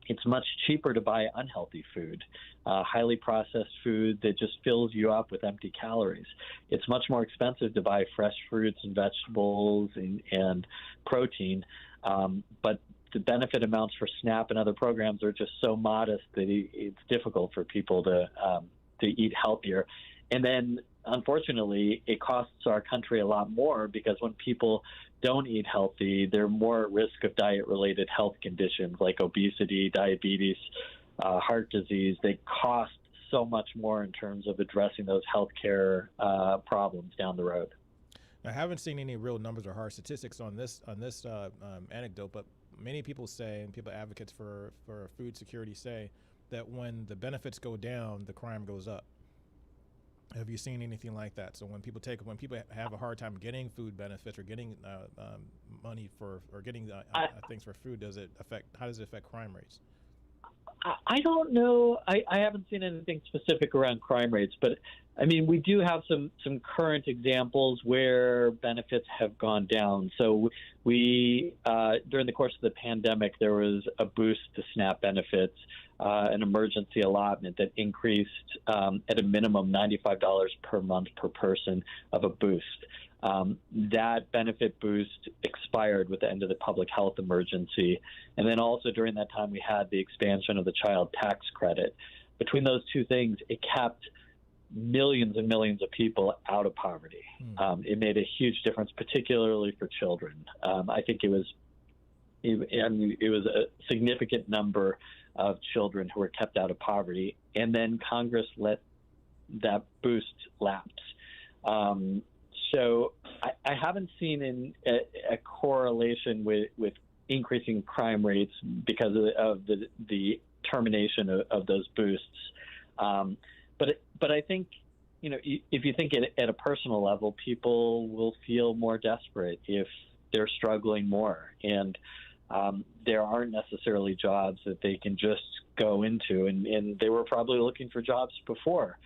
it's much cheaper to buy unhealthy food, highly processed food that just fills you up with empty calories. It's much more expensive to buy fresh fruits and vegetables and protein. But the benefit amounts for SNAP and other programs are just so modest that it's difficult for people to eat healthier. And then, unfortunately, it costs our country a lot more because when people don't eat healthy, they're more at risk of diet-related health conditions like obesity, diabetes, heart disease. They cost so much more in terms of addressing those healthcare problems down the road. I haven't seen any real numbers or hard statistics on this anecdote, but many people say, and people advocates for food security say, that when the benefits go down, the crime goes up. Have you seen anything like that? So when people have a hard time getting food benefits or getting money for or getting things for food, how does it affect crime rates? I don't know. I haven't seen anything specific around crime rates, but I mean, we do have some current examples where benefits have gone down. So we during the course of the pandemic, there was a boost to SNAP benefits, an emergency allotment that increased at a minimum $95 per month per person of a boost. That benefit boost expired with the end of the public health emergency. And then also during that time, we had the expansion of the child tax credit. Between those two things, it kept millions and millions of people out of poverty. It made a huge difference, particularly for children. I think it was a significant number of children who were kept out of poverty. And then Congress let that boost lapse. So I haven't seen a correlation with increasing crime rates because of the termination of those boosts. But I think, if you think at a personal level, people will feel more desperate if they're struggling more. And there aren't necessarily jobs that they can just go into. And they were probably looking for jobs before.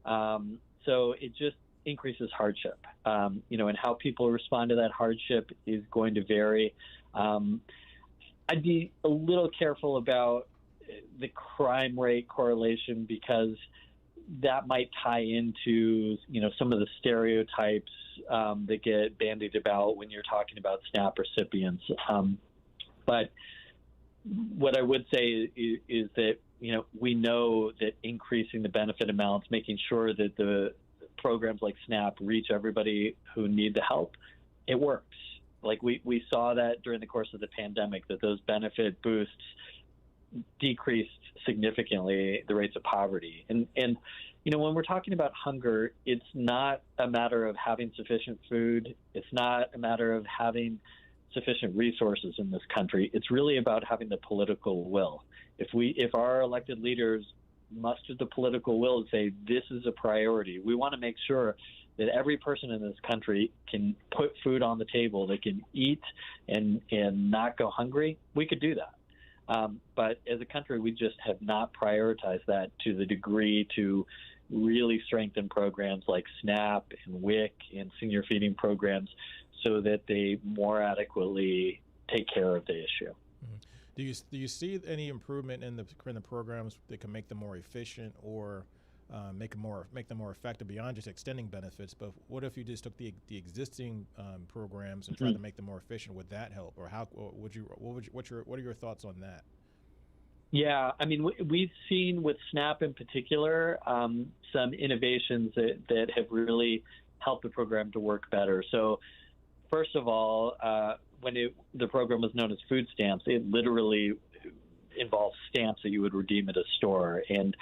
So it just increases hardship, and how people respond to that hardship is going to vary. I'd be a little careful about the crime rate correlation because that might tie into, some of the stereotypes that get bandied about when you're talking about SNAP recipients. But what I would say is that, we know that increasing the benefit amounts, making sure that the programs like SNAP reach everybody who need the help, it works. Like we saw that during the course of the pandemic, that those benefit boosts decreased significantly the rates of poverty. And when we're talking about hunger, it's not a matter of having sufficient food. It's not a matter of having sufficient resources in this country. It's really about having the political will. If our elected leaders muster the political will to say this is a priority, we want to make sure that every person in this country can put food on the table, they can eat and not go hungry, we could do that. But as a country, we just have not prioritized that to the degree to really strengthen programs like SNAP and WIC and senior feeding programs so that they more adequately take care of the issue. Do you see any improvement in the programs that can make them more efficient or make them more effective beyond just extending benefits? But what if you just took the existing programs and tried to make them more efficient? Would that help, or what are your thoughts on that? Yeah, I mean, we've seen with SNAP in particular some innovations that have really helped the program to work better. So, first of all, when the program was known as food stamps, it literally involved stamps that you would redeem at a store. And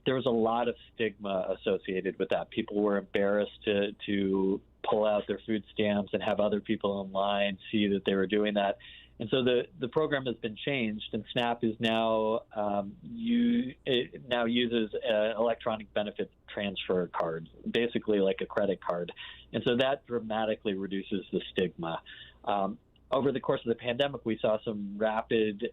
there was a lot of stigma associated with that. People were embarrassed to pull out their food stamps and have other people in line see that they were doing that. And so the program has been changed, and SNAP is now uses an electronic benefit transfer card, basically like a credit card. And so that dramatically reduces the stigma. Over the course of the pandemic, we saw some rapid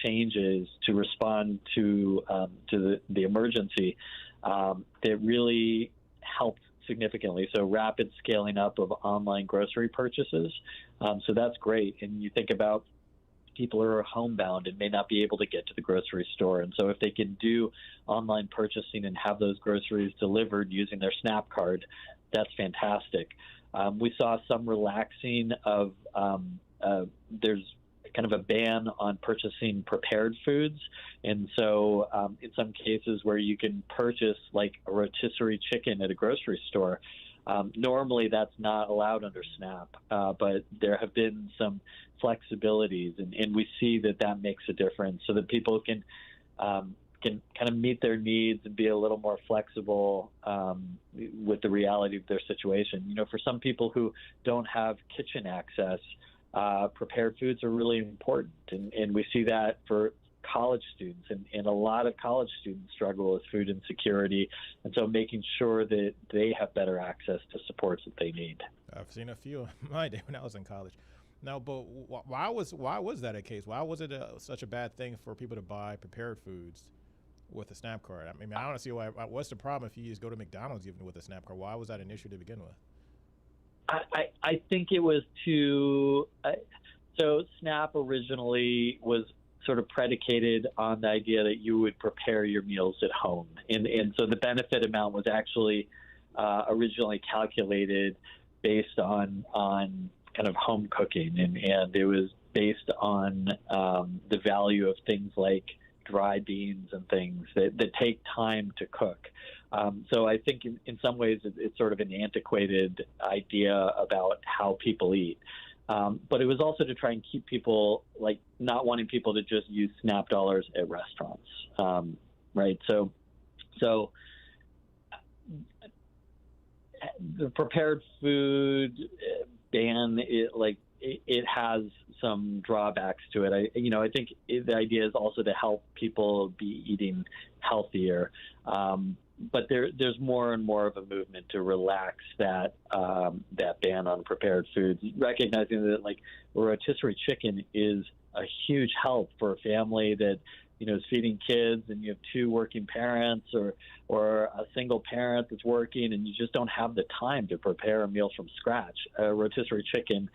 changes to respond to the emergency that really helped significantly. So rapid scaling up of online grocery purchases. So that's great. And you think about people who are homebound and may not be able to get to the grocery store. And so if they can do online purchasing and have those groceries delivered using their SNAP card, that's fantastic. We saw some relaxing of there's kind of a ban on purchasing prepared foods. And so in some cases where you can purchase like a rotisserie chicken at a grocery store, normally that's not allowed under SNAP, but there have been some flexibilities, and we see that makes a difference so that people can kind of meet their needs and be a little more flexible with the reality of their situation. For some people who don't have kitchen access, prepared foods are really important, and we see that for college students, and a lot of college students struggle with food insecurity, and so making sure that they have better access to supports that they need. I've seen a few in my day when I was in college. No, but why was that a case? Why was it such a bad thing for people to buy prepared foods with a SNAP card? I mean, I don't see why. What's the problem if you just go to McDonald's even with a SNAP card? Why was that an issue to begin with? I think it was so SNAP originally was sort of predicated on the idea that you would prepare your meals at home, and so the benefit amount was actually originally calculated based on kind of home cooking, and it was based on the value of things like dry beans and things that take time to cook. So I think in some ways it's sort of an antiquated idea about how people eat. But it was also to try and keep people, like, not wanting people to just use SNAP dollars at restaurants, right? So the prepared food ban, it has some drawbacks to it. I think the idea is also to help people be eating healthier. But there's more and more of a movement to relax that ban on prepared foods, recognizing that, like, rotisserie chicken is a huge help for a family that, is feeding kids, and you have two working parents or a single parent that's working, and you just don't have the time to prepare a meal from scratch. Rotisserie chicken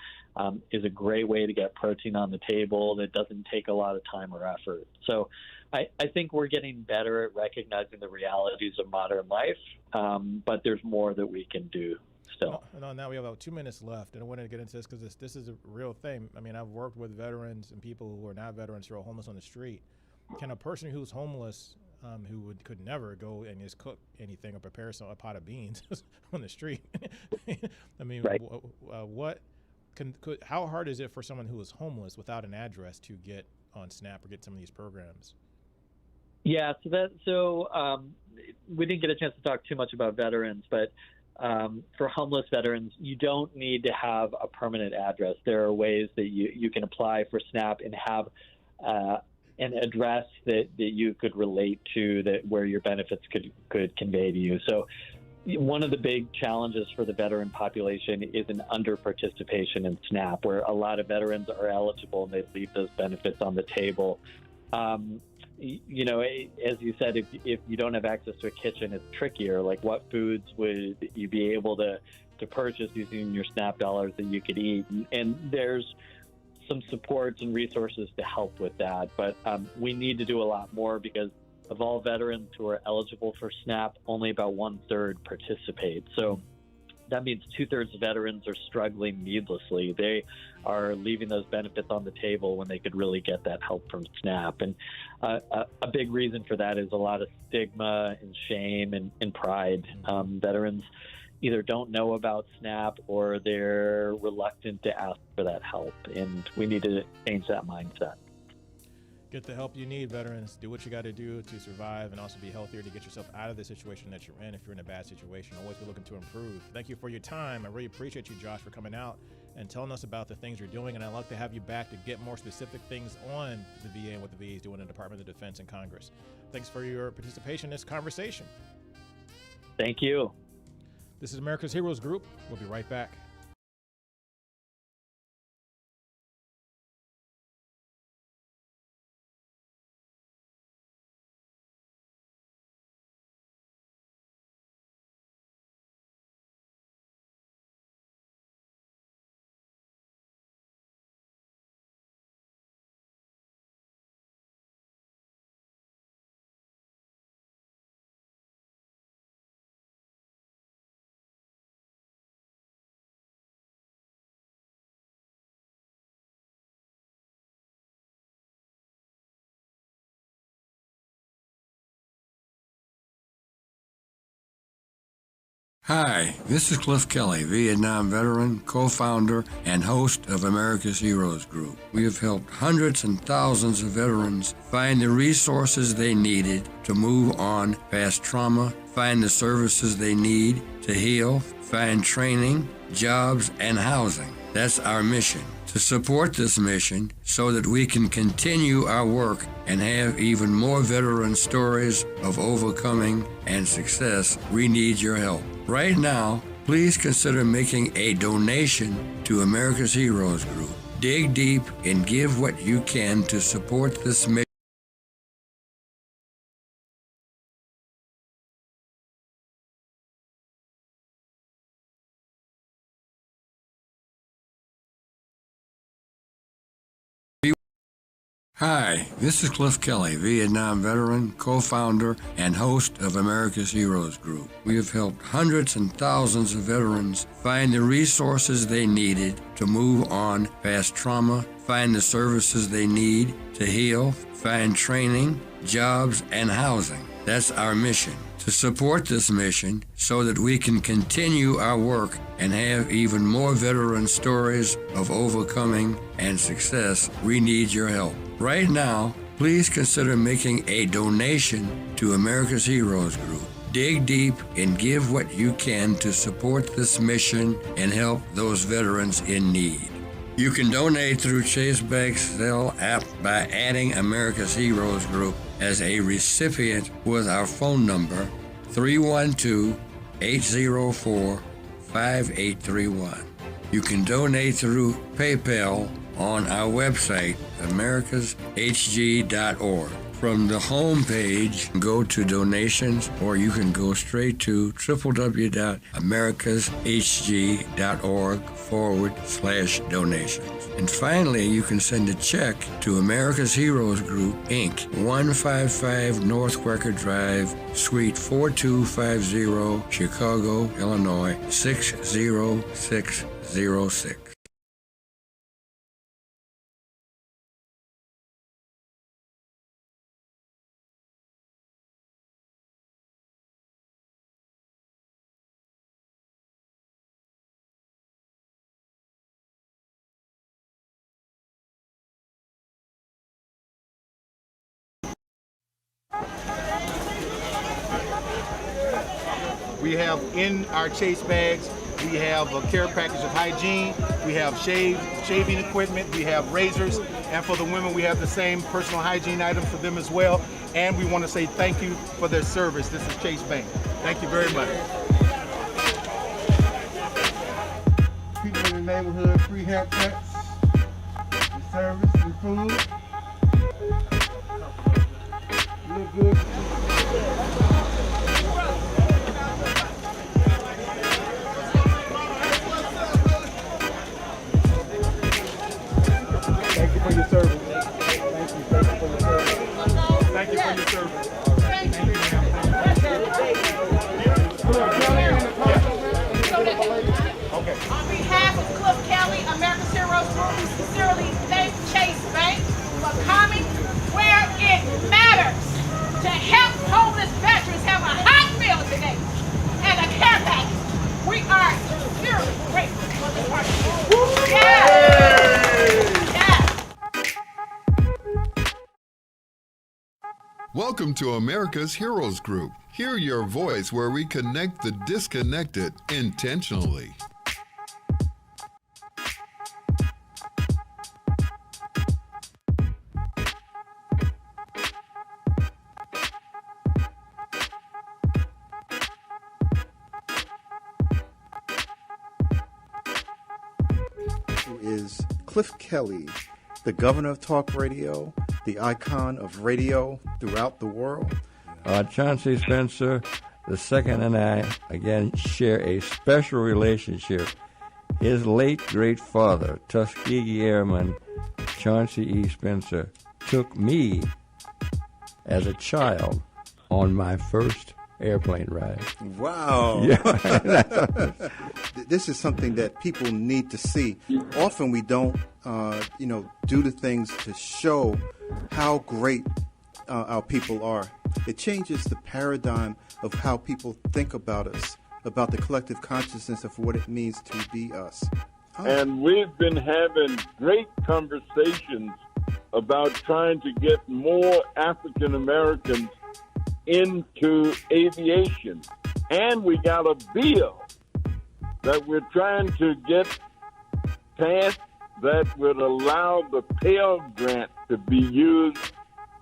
is a great way to get protein on the table that doesn't take a lot of time or effort. So I think we're getting better at recognizing the realities of modern life, but there's more that we can do still. No, now we have about 2 minutes left, and I want to get into this because this is a real thing. I mean, I've worked with veterans and people who are not veterans who are homeless on the street. Can a person who's homeless, who could never go and just cook anything or prepare a pot of beans on the street? I mean, right. How hard is it for someone who is homeless without an address to get on SNAP or get some of these programs? Yeah, so we didn't get a chance to talk too much about veterans, but for homeless veterans, you don't need to have a permanent address. There are ways that you can apply for SNAP and have an address that you could relate to, that where your benefits could convey to you. So one of the big challenges for the veteran population is an under-participation in SNAP, where a lot of veterans are eligible and they leave those benefits on the table. As you said, if you don't have access to a kitchen, it's trickier. Like, what foods would you be able to purchase using your SNAP dollars that you could eat? And there's some supports and resources to help with that. But we need to do a lot more, because of all veterans who are eligible for SNAP, only about 1/3 participate. So that means 2/3 of veterans are struggling needlessly. They are leaving those benefits on the table when they could really get that help from SNAP. And a big reason for that is a lot of stigma and shame and pride. Veterans either don't know about SNAP or they're reluctant to ask for that help. And we need to change that mindset. Get the help you need, veterans. Do what you got to do to survive and also be healthier to get yourself out of the situation that you're in if you're in a bad situation. Always be looking to improve. Thank you for your time. I really appreciate you, Josh, for coming out and telling us about the things you're doing. And I'd like to have you back to get more specific things on the VA and what the VA is doing in the Department of Defense and Congress. Thanks for your participation in this conversation. Thank you. This is America's Heroes Group. We'll be right back. Hi, this is Cliff Kelley, Vietnam veteran, co-founder, and host of America's Heroes Group. We have helped hundreds and thousands of veterans find the resources they needed to move on past trauma, find the services they need to heal, find training, jobs, and housing. That's our mission. To support this mission so that we can continue our work and have even more veteran stories of overcoming and success, we need your help. Right now, please consider making a donation to America's Heroes Group. Dig deep and give what you can to support this mission. Hi, this is Cliff Kelley, Vietnam veteran, co-founder, and host of America's Heroes Group. We have helped hundreds and thousands of veterans find the resources they needed to move on past trauma, find the services they need to heal, find training, jobs, and housing. That's our mission. To support this mission so that we can continue our work and have even more veteran stories of overcoming and success, we need your help. Right now, please consider making a donation to America's Heroes Group. Dig deep and give what you can to support this mission and help those veterans in need. You can donate through Chase Bank Zelle app by adding America's Heroes Group as a recipient with our phone number 312-804-5831. You can donate through PayPal on our website, americashg.org. From the home page, go to donations, or you can go straight to www.americashg.org/donations. And finally, you can send a check to America's Heroes Group, Inc., 155 North Wecker Drive, Suite 4250, Chicago, Illinois, 60606. We have in our Chase bags, we have a care package of hygiene, we have shaving equipment, we have razors, and for the women we have the same personal hygiene items for them as well. And we want to say thank you for their service. This is Chase Bank. Thank you very much. People in the neighborhood, free haircuts, the service, the food. Look good. Thank you for your service. Thank you for your service. Thank you for your service. Thank you. Okay. On behalf of Cliff Kelley, America's Heroes Group, we sincerely thank Chase Bank for coming where it matters to help homeless veterans have a hot meal today and a care package. We are sincerely grateful for this partnership. Yes. Welcome to America's Heroes Group. Hear your voice where we connect the disconnected intentionally. Who is Cliff Kelley, the governor of talk radio, the icon of radio throughout the world. Chauncey Spencer II and I, again, share a special relationship. His late great father, Tuskegee Airman Chauncey E. Spencer, took me as a child on my first airplane ride. Wow. Yeah. This is something that people need to see. Often we don't, do the things to show how great our people are. It changes the paradigm of how people think about us, about the collective consciousness of what it means to be us. And we've been having great conversations about trying to get more African Americans into aviation. And we got a bill that we're trying to get passed that would allow the Pell Grant to be used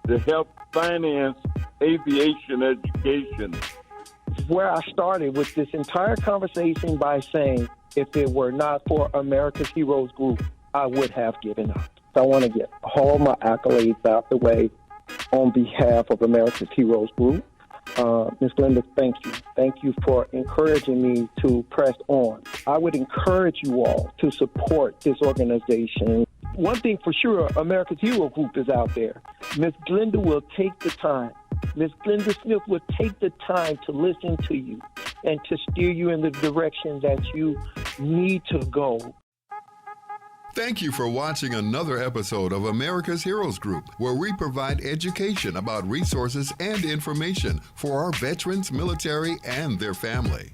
to help finance aviation education. This is where I started with this entire conversation by saying, if it were not for America's Heroes Group, I would have given up. So I want to get all my accolades out the way on behalf of America's Heroes Group. Ms. Glenda, thank you. Thank you for encouraging me to press on. I would encourage you all to support this organization. One thing for sure, America's Hero Group is out there. Ms. Glenda will take the time. Ms. Glenda Smith will take the time to listen to you and to steer you in the direction that you need to go. Thank you for watching another episode of America's Heroes Group, where we provide education about resources and information for our veterans, military, and their family.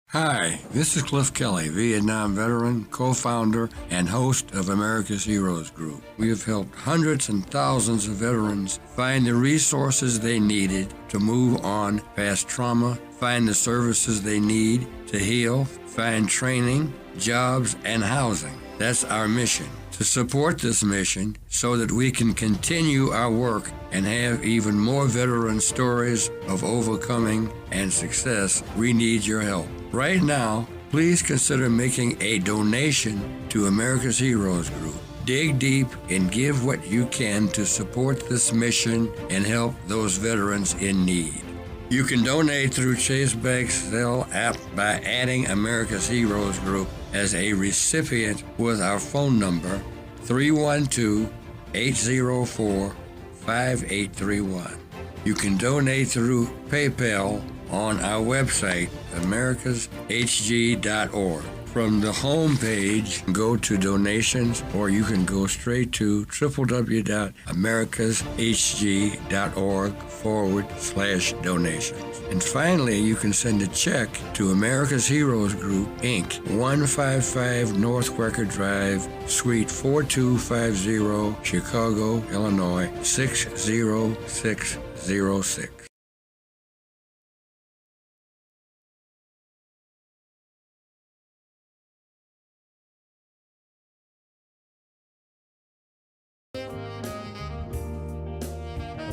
Hi, this is Cliff Kelley, Vietnam veteran, co-founder, and host of America's Heroes Group. We have helped hundreds and thousands of veterans find the resources they needed to move on past trauma, find the services they need to heal, find training, jobs, and housing. That's our mission. To support this mission so that we can continue our work and have even more veteran stories of overcoming and success, we need your help. Right now, please consider making a donation to America's Heroes Group. Dig deep and give what you can to support this mission and help those veterans in need. You can donate through Chase Bank Zelle app by adding America's Heroes Group as a recipient with our phone number 312-804-5831. You can donate through PayPal on our website, americashg.org. From the home page, go to donations, or you can go straight to www.americashg.org/donations. And finally, you can send a check to America's Heroes Group, Inc., 155 North Quaker Drive, Suite 4250, Chicago, Illinois, 60606.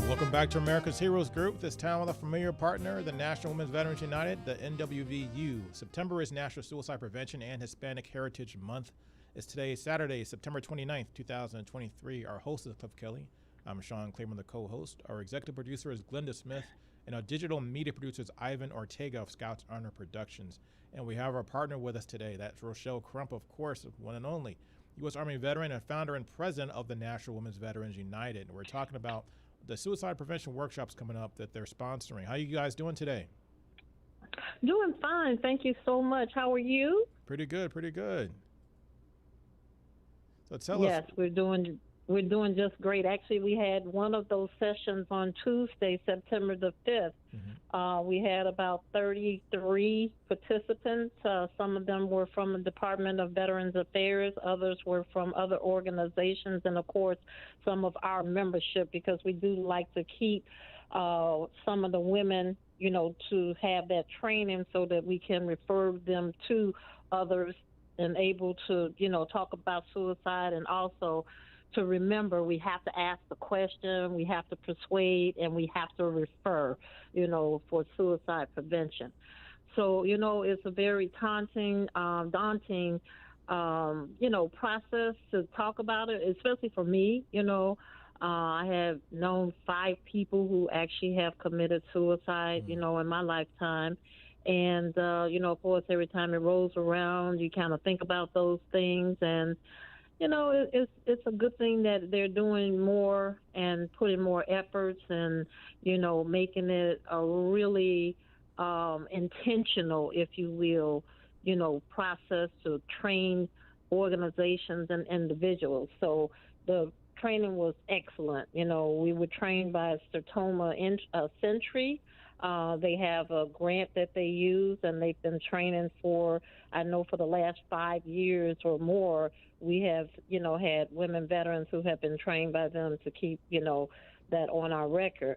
Welcome back to America's Heroes Group, this time with a familiar partner, the National Women's Veterans United, the NWVU. September is National Suicide Prevention and Hispanic Heritage Month. It's today, Saturday, September 29th, 2023. Our host is Cliff Kelley. I'm Sean Claiborne, the co-host. Our executive producer is Glenda Smith, and our digital media producer is Ivan Ortega of Scouts Honor Productions. And we have our partner with us today. That's Rochelle Crump, of course, one and only U.S. Army veteran and founder and president of the National Women's Veterans United. And we're talking about the suicide prevention workshops coming up that they're sponsoring. How are you guys doing today? Doing fine. Thank you so much. How are you? Pretty good, pretty good. So tell us. Yes, we're doing just great. Actually, we had one of those sessions on Tuesday, September the 5th, We had about 33 participants. Some of them were from the Department of Veterans Affairs. Others were from other organizations. And, of course, some of our membership, because we do like to keep some of the women, to have that training so that we can refer them to others and able to, talk about suicide, and also to remember we have to ask the question, we have to persuade, and we have to refer, for suicide prevention. So, it's a very daunting, process to talk about it, especially for me. I have known 5 people who actually have committed suicide, in my lifetime. And, of course, every time it rolls around, you kind of think about those things. And, it's a good thing that they're doing more and putting more efforts and, making it a really intentional, if you will, process to train organizations and individuals. So the training was excellent. We were trained by Sertoma Century. They have a grant that they use, and they've been training for the last 5 years or more. We have, had women veterans who have been trained by them to keep, that on our record.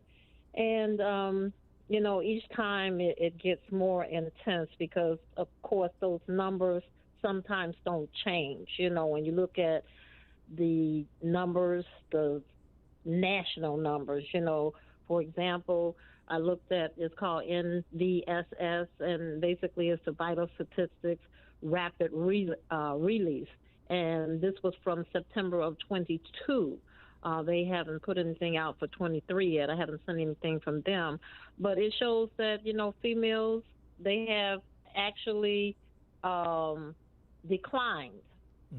And, each time it gets more intense because, of course, those numbers sometimes don't change. When you look at the numbers, the national numbers, for example, I looked at, it's called NVSS, and basically it's the Vital Statistics Rapid Release. And this was from September of 22. They haven't put anything out for 23 yet. I haven't seen anything from them. But it shows that, females, they have actually declined.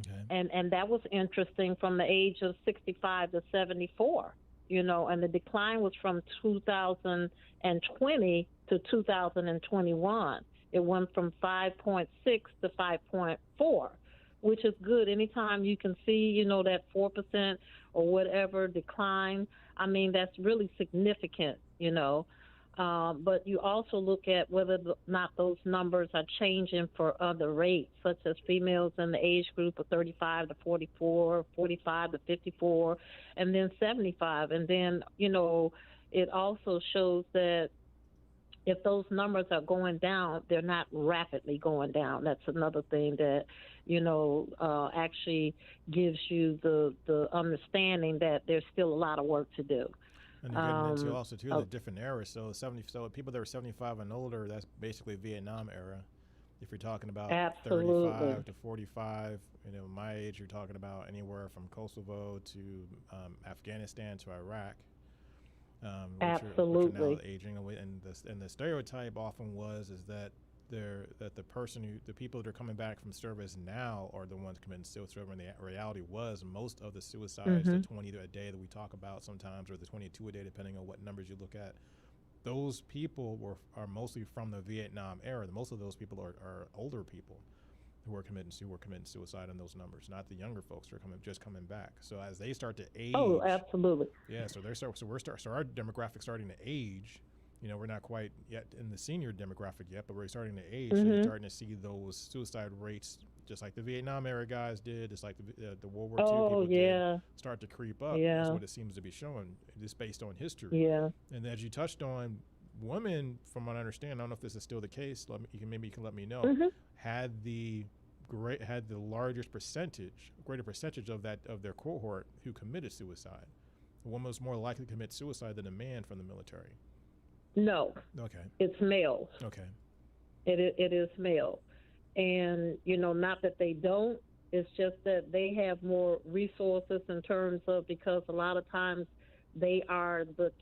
Okay. And that was interesting from the age of 65 to 74. And the decline was from 2020 to 2021. It went from 5.6 to 5.4, which is good. Anytime you can see, that 4% or whatever decline, that's really significant, But you also look at whether or not those numbers are changing for other rates, such as females in the age group of 35 to 44, 45 to 54, and then 75. And then, it also shows that if those numbers are going down, they're not rapidly going down. That's another thing that, actually gives you the understanding that there's still a lot of work to do. And you're getting into also, too, the different eras. So people that are 75 and older, that's basically Vietnam era. If you're talking about 35 to 45, my age, you're talking about anywhere from Kosovo to Afghanistan to Iraq. Which are now aging away. And the stereotype often is that the people that are coming back from service now are the ones committing suicide. And the reality was most of the suicides, the 20 a day that we talk about sometimes, or the 22 a day, depending on what numbers you look at, those people are mostly from the Vietnam era. Most of those people are older people who are committing suicide in those numbers, not the younger folks who are just coming back. So as they start to age, absolutely, yeah. So our demographic starting to age. We're not quite yet in the senior demographic yet, but we're starting to age. So you're starting to see those suicide rates, just like the Vietnam era guys did, just like the World War II people did, start to creep up. Yeah. That's what it seems to be showing, just based on history. Yeah. And as you touched on, women, from what I understand, I don't know if this is still the case. Maybe you can let me know. Had the largest greater percentage of their cohort who committed suicide. A woman was more likely to commit suicide than a man from the military. No. Okay. It's males. Okay. It is male. And, not that they don't, it's just that they have more resources in terms of, because a lot of times they are the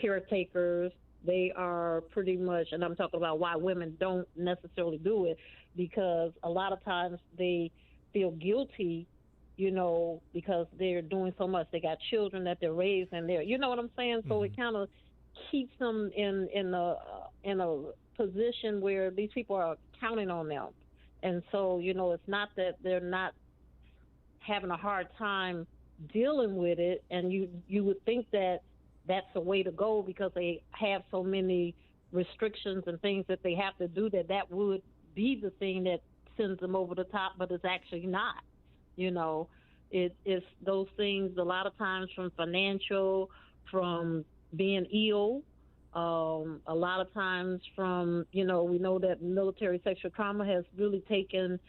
caretakers. They are pretty much, and I'm talking about why women don't necessarily do it, because a lot of times they feel guilty, because they're doing so much. They got children that they're raising. You know what I'm saying? So it kind of keeps them in a position where these people are counting on them. And so, it's not that they're not having a hard time dealing with it, and you would think that that's the way to go because they have so many restrictions and things that they have to do, that would be the thing that sends them over the top, but it's actually not. It's those things a lot of times from financial, from being ill, a lot of times from, we know that military sexual trauma has really taken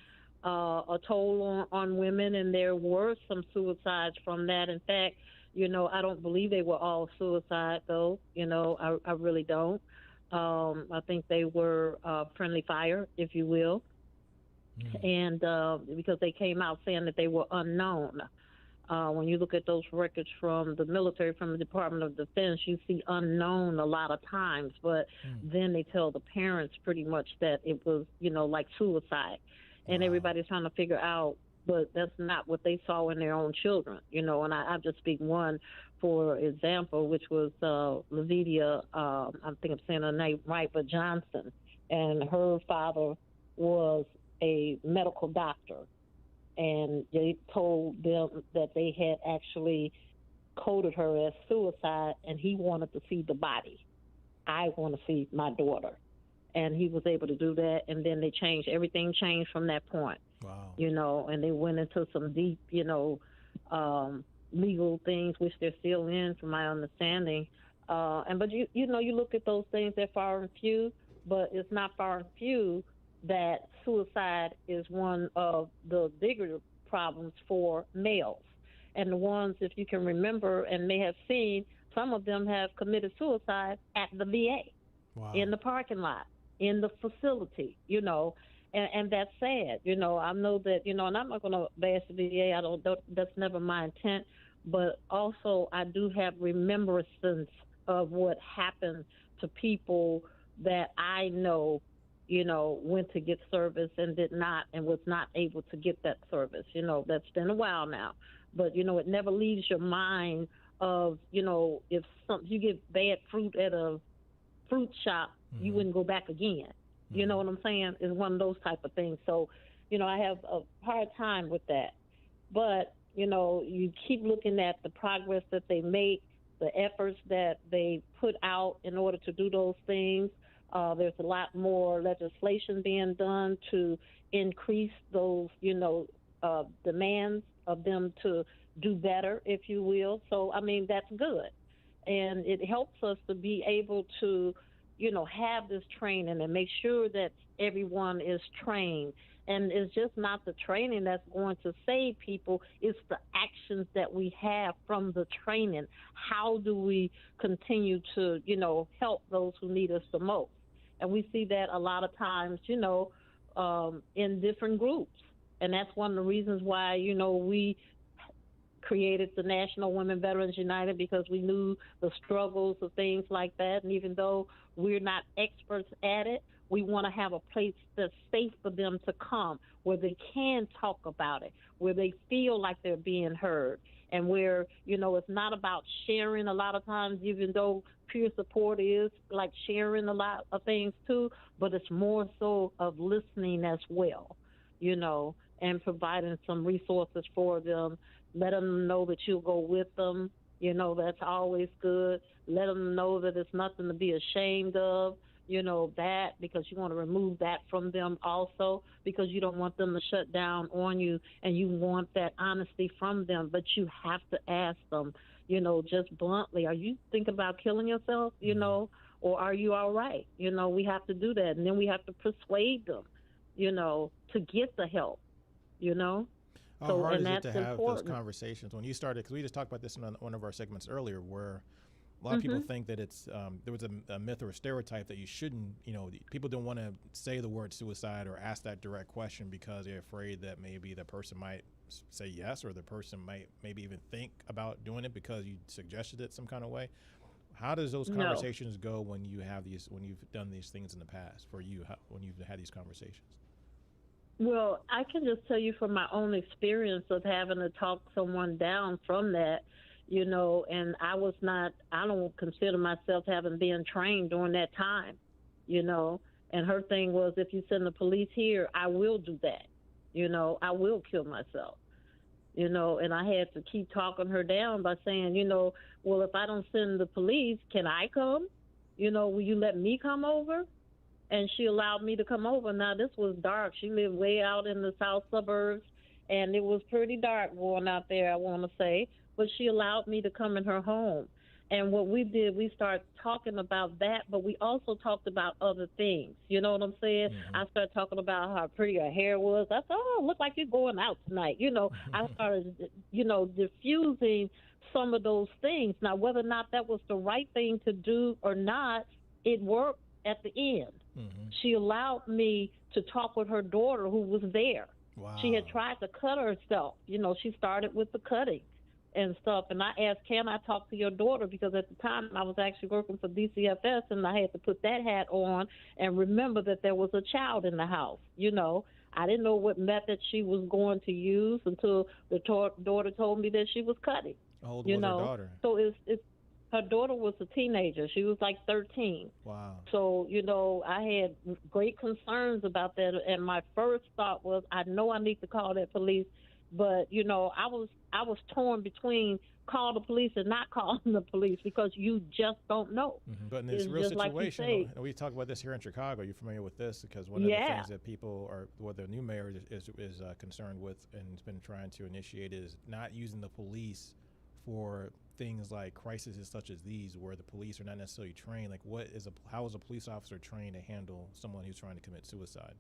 a toll on women, and there were some suicides from that. In fact, I don't believe they were all suicide, though. I really don't. I think they were friendly fire, if you will. And because they came out saying that they were unknown. When you look at those records from the military, from the Department of Defense, you see unknown a lot of times, but then they tell the parents pretty much that it was, like suicide. And everybody's trying to figure out, but that's not what they saw in their own children, and I'll just speak one, for example, which was Lavidia, I think I'm saying her name right, but Johnson, and her father was a medical doctor, and they told them that they had actually coded her as suicide, and he wanted to see the body. I want to see my daughter. And he was able to do that, and then everything changed from that point. Wow. And they went into some deep, legal things, which they're still in, from my understanding. But you look at those things, they're far and few, but it's not far and few that suicide is one of the bigger problems for males. And the ones, if you can remember and may have seen, some of them have committed suicide at the VA, in the parking lot, in the facility, and that's sad. I know that, and I'm not going to bash the VA. That's never my intent. But also, I do have remembrances of what happened to people that I know, went to get service and did not, and was not able to get that service. That's been a while now. But, it never leaves your mind of, if you get bad fruit at a fruit shop, you wouldn't go back again. You know what I'm saying? It's one of those type of things. So, I have a hard time with that. But, you keep looking at the progress that they make, the efforts that they put out in order to do those things. There's a lot more legislation being done to increase those, demands of them to do better, if you will. So, that's good. And it helps us to be able to, have this training and make sure that everyone is trained. And it's just not the training that's going to save people. It's the actions that we have from the training. How do we continue to, help those who need us the most? And we see that a lot of times, in different groups. And that's one of the reasons why, we created the National Women Veterans United, because we knew the struggles of things like that. And even though we're not experts at it, we want to have a place that's safe for them to come, where they can talk about it, where they feel like they're being heard, and where, it's not about sharing a lot of times, even though peer support is like sharing a lot of things too, but it's more so of listening as well, and providing some resources for them. Let them know that you'll go with them. That's always good. Let them know that it's nothing to be ashamed of, that, because you want to remove that from them also, because you don't want them to shut down on you, and you want that honesty from them. But you have to ask them, just bluntly, are you thinking about killing yourself, or are you all right? We have to do that. And then we have to persuade them, to get the help, How hard is it to have those conversations? When you started, because we just talked about this in one of our segments earlier, where a lot of people think that it's there was a myth or a stereotype that you shouldn't, people don't want to say the word suicide or ask that direct question because they're afraid that maybe the person might say yes, or the person might maybe even think about doing it because you suggested it some kind of way. How does those conversations go when you've done these things in the past for you, when you've had these conversations? Well, I can just tell you from my own experience of having to talk someone down from that, and I don't consider myself having been trained during that time, and her thing was, if you send the police here, I will do that, I will kill myself, and I had to keep talking her down by saying, well, if I don't send the police, can I come? Will you let me come over? And she allowed me to come over. Now, this was dark. She lived way out in the south suburbs, and it was pretty dark going out there, I want to say. But she allowed me to come in her home. And what we did, we started talking about that, but we also talked about other things. You know what I'm saying? Mm-hmm. I started talking about how pretty her hair was. I said, oh, look like you're going out tonight. I started, diffusing some of those things. Now, whether or not that was the right thing to do or not, it worked at the end. Mm-hmm. She allowed me to talk with her daughter who was there. Wow. She had tried to cut herself. She started with the cutting and stuff. And I asked, can I talk to your daughter? Because at the time I was actually working for DCFS, and I had to put that hat on and remember that there was a child in the house. I didn't know what method she was going to use until the daughter told me that she was cutting. How old was her daughter? So it's her daughter was a teenager. She was like 13. Wow. So, I had great concerns about that. And my first thought was, I know I need to call that police. But, I was torn between call the police and not calling the police because you just don't know. Mm-hmm. But in this real situation, we talk about this here in Chicago. You're familiar with this because one of the things that people the new mayor is concerned with and has been trying to initiate is not using the police for things like crises such as these, where the police are not necessarily trained. Like, how is a police officer trained to handle someone who's trying to commit suicide?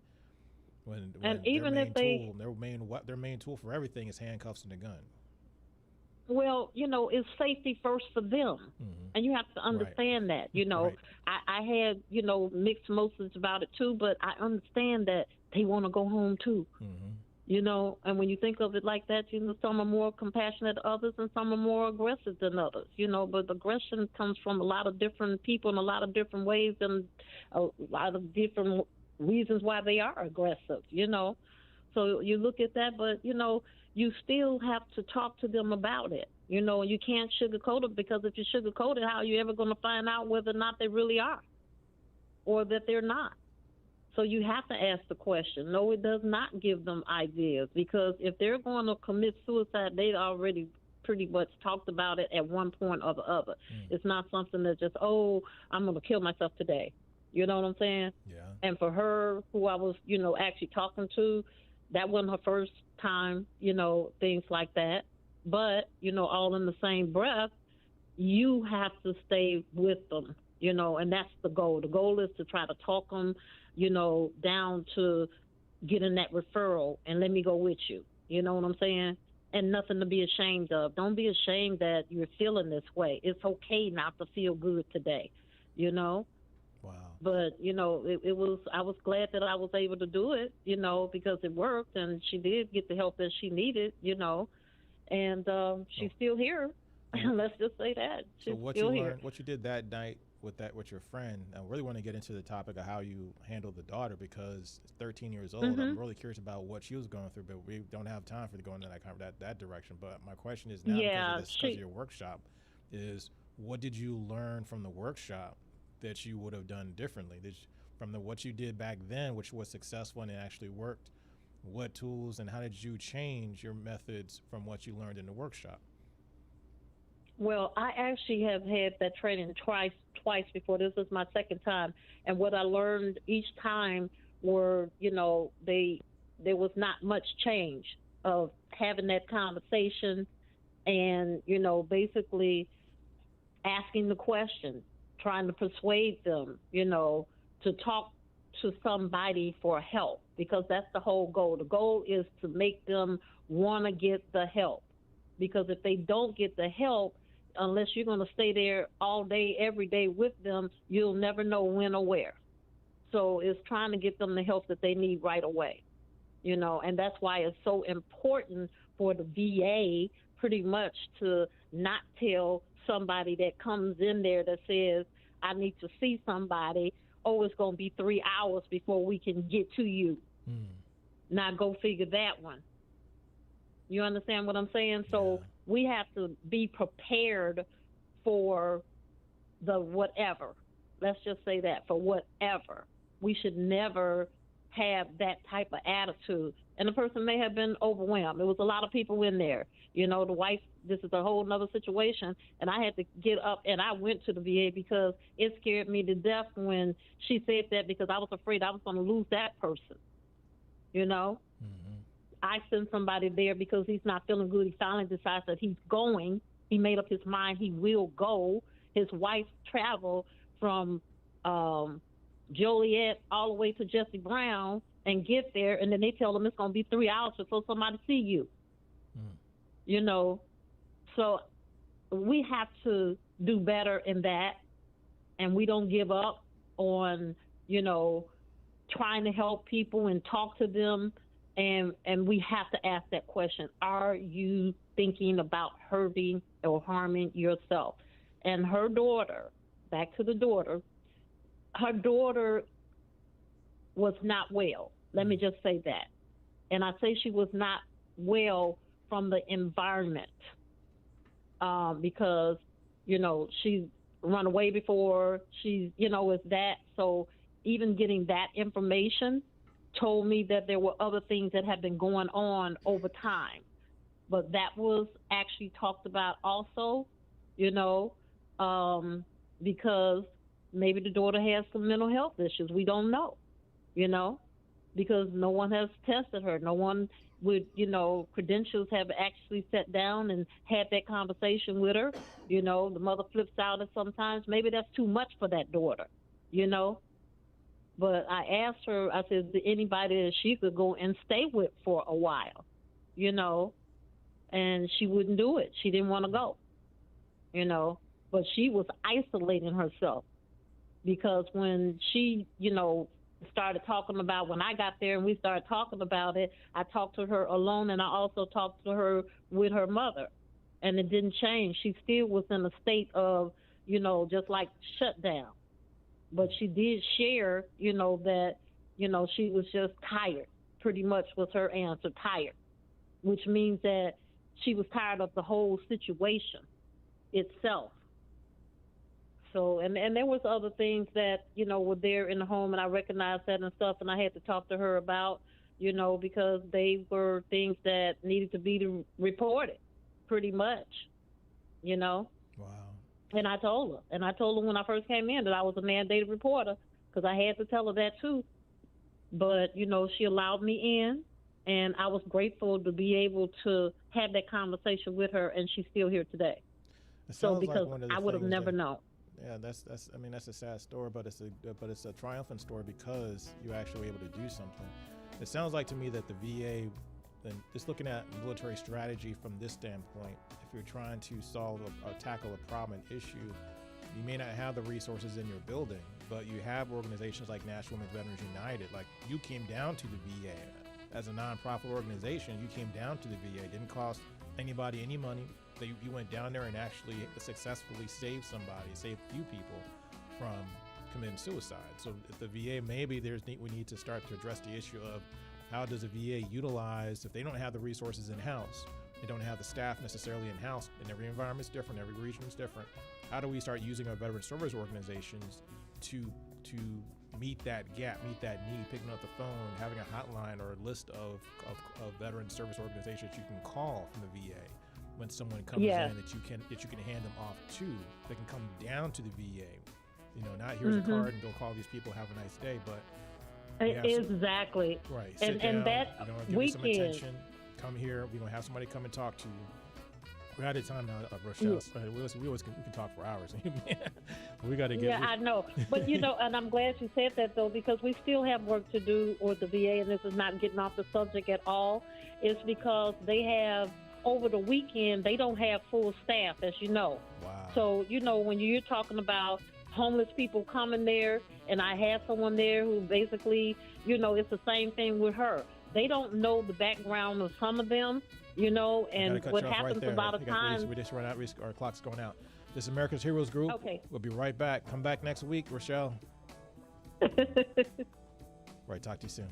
When even if their main tool for everything is handcuffs and a gun. Well, it's safety first for them, mm-hmm. and you have to understand that. Right. I had mixed emotions about it too, but I understand that they want to go home too. Mm-hmm. And when you think of it like that, some are more compassionate than others, and some are more aggressive than others. But aggression comes from a lot of different people in a lot of different ways, and a lot of different reasons why they are aggressive. So you look at that, but you still have to talk to them about it, and you can't sugarcoat it, because if you sugarcoat it, how are you ever going to find out whether or not they really are or that they're not? So you have to ask the question. No, it does not give them ideas, because if they're going to commit suicide, they already pretty much talked about it at one point or the other. It's not something that just, I'm going to kill myself today. You know what I'm saying? Yeah. And for her, who I was, actually talking to, that wasn't her first time, things like that. But, all in the same breath, you have to stay with them, and that's the goal. The goal is to try to talk them, down to getting that referral and let me go with you. You know what I'm saying? And nothing to be ashamed of. Don't be ashamed that you're feeling this way. It's okay not to feel good today, Wow. But, it was, I was glad that I was able to do it, because it worked, and she did get the help that she needed, and she's still here. Let's just say that. She's still here. What you did that night with your friend, I really want to get into the topic of how you handled the daughter, because 13 years old, mm-hmm. I'm really curious about what she was going through, but we don't have time for to go into that direction. But my question is now, because of your workshop, is what did you learn from the workshop that you would have done differently? From what you did back then, which was successful and it actually worked, what tools and how did you change your methods from what you learned in the workshop? Well, I actually have had that training twice before. This is my second time. And what I learned each time were, there was not much change of having that conversation and, basically asking the question, trying to persuade them, to talk to somebody for help, because that's the whole goal. The goal is to make them want to get the help, because if they don't get the help, unless you're going to stay there all day, every day with them, you'll never know when or where. So it's trying to get them the help that they need right away, and that's why it's so important for the VA pretty much to not tell somebody that comes in there that says, I need to see somebody, it's going to be 3 hours before we can get to you. Now go figure that one. You understand what I'm saying? So we have to be prepared for the whatever. Let's just say that, for whatever. We should never have that type of attitude. And the person may have been overwhelmed. There was a lot of people in there. The wife this is a whole nother situation. And I had to get up and I went to the VA because it scared me to death when she said that, because I was afraid I was going to lose that person. You know, I sent somebody there because he's not feeling good. He finally decides that he's going. He made up his mind he will go. His wife traveled from Joliet all the way to Jesse Brown and get there, and then they tell him it's going to be 3 hours before somebody see you. You know, so we have to do better in that, and we don't give up on, you know, trying to help people and talk to them, and we have to ask that question: are you thinking about hurting or harming yourself? And her daughter, back to the daughter, her daughter was not well. Let me just say that. And I say she was not well from the environment, because, you know, she's run away before. She's, you know, it's that. So even getting that information told me that there were other things that had been going on over time. But that was actually talked about also, you know, because maybe the daughter has some mental health issues. We don't know, you know, because no one has tested her. No one with, you know, credentials have actually sat down and had that conversation with her. You know, the mother flips out at sometimes. Maybe that's too much for that daughter, you know. But I asked her, I said, is there anybody that she could go and stay with for a while, you know? And she wouldn't do it. She didn't want to go, you know. But she was isolating herself, because when she, you know, started talking about, when I got there and we started talking about it, I talked to her alone, and I also talked to her with her mother, and it didn't change. She still was in a state of, you know, just like shut down. But she did share, you know, that, you know, she was just tired, pretty much was her answer, tired, which means that she was tired of the whole situation itself. So, and there was other things that, you know, were there in the home, and I recognized that and stuff, and I had to talk to her about, you know, because they were things that needed to be reported, pretty much, you know. Wow. And I told her when I first came in that I was a mandated reporter, because I had to tell her that too. But, you know, she allowed me in, and I was grateful to be able to have that conversation with her, and she's still here today. So because like I would have never known. Yeah, that's I mean, that's a sad story, but it's a triumphant story because you actually were able to do something. It sounds like to me that the VA, and just looking at military strategy from this standpoint, if you're trying to solve or tackle a problem, an issue, you may not have the resources in your building, but you have organizations like National Women's Veterans United. Like, you came down to the VA as a nonprofit organization. You came down to the VA. It didn't cost anybody any money. You went down there and actually successfully saved somebody, saved a few people from committing suicide. So if the VA, maybe we need to start to address the issue of how does the VA utilize, if they don't have the resources in-house, they don't have the staff necessarily in-house, and every environment's different, every region is different, how do we start using our veteran service organizations to meet that gap, meet that need, picking up the phone, having a hotline or a list of veteran service organizations you can call from the VA when someone comes in that you can hand them off to. They can come down to the VA. You know, not here's a card and go call these people, have a nice day, but exactly. Right. Sit down, and that give me some attention. Come here. We're gonna have somebody come and talk to you. We're out of time now, Rochelle. We can talk for hours. We got to get. Yeah, I know, but you know, and I'm glad you said that though, because we still have work to do with the VA, and this is not getting off the subject at all. It's because they have, over the weekend, they don't have full staff, as you know. Wow. So, you know, when you're talking about homeless people coming there, and I had someone there who basically, you know, it's the same thing with her. They don't know the background of some of them, you know, and what happens a lot of times. We just run out, our clock's going out. This is America's Heroes Group. Okay. We'll be right back. Come back next week, Rochelle. Right, talk to you soon.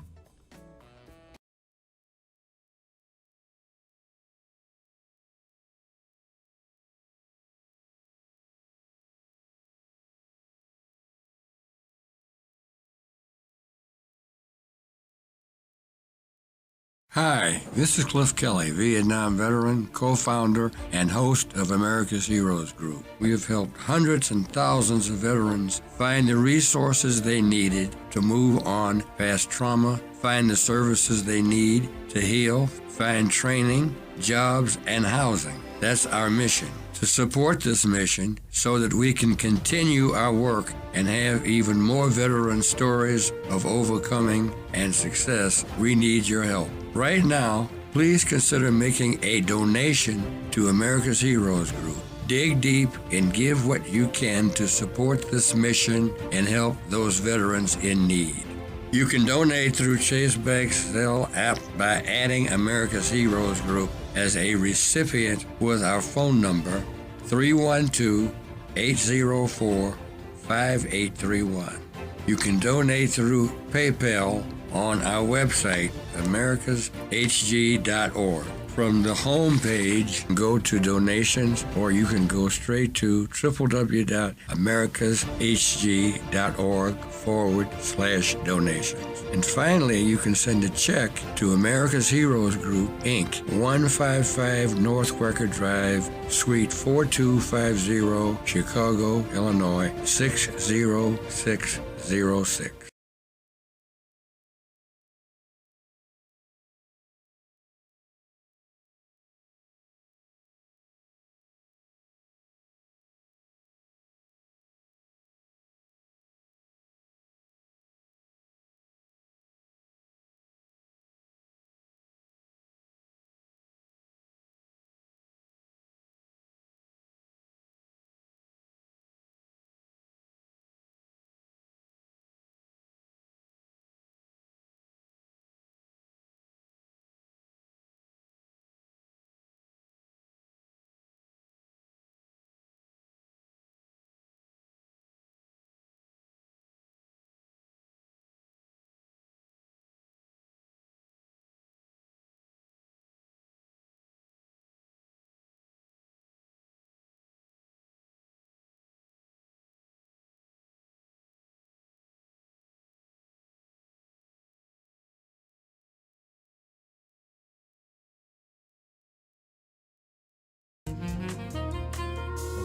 Hi, this is Cliff Kelley, Vietnam veteran, co-founder, and host of America's Heroes Group. We have helped hundreds and thousands of veterans find the resources they needed to move on past trauma, find the services they need to heal, find training, jobs, and housing. That's our mission. To support this mission so that we can continue our work and have even more veteran stories of overcoming and success, we need your help. Right now, please consider making a donation to America's Heroes Group. Dig deep and give what you can to support this mission and help those veterans in need. You can donate through Chase Bank's Zelle app by adding America's Heroes Group as a recipient with our phone number 312-804-5831. You can donate through PayPal on our website, americashg.org. From the home page, go to donations, or you can go straight to www.americashg.org/donations. And finally, you can send a check to America's Heroes Group, Inc., 155 North Quaker Drive, Suite 4250, Chicago, Illinois, 60606.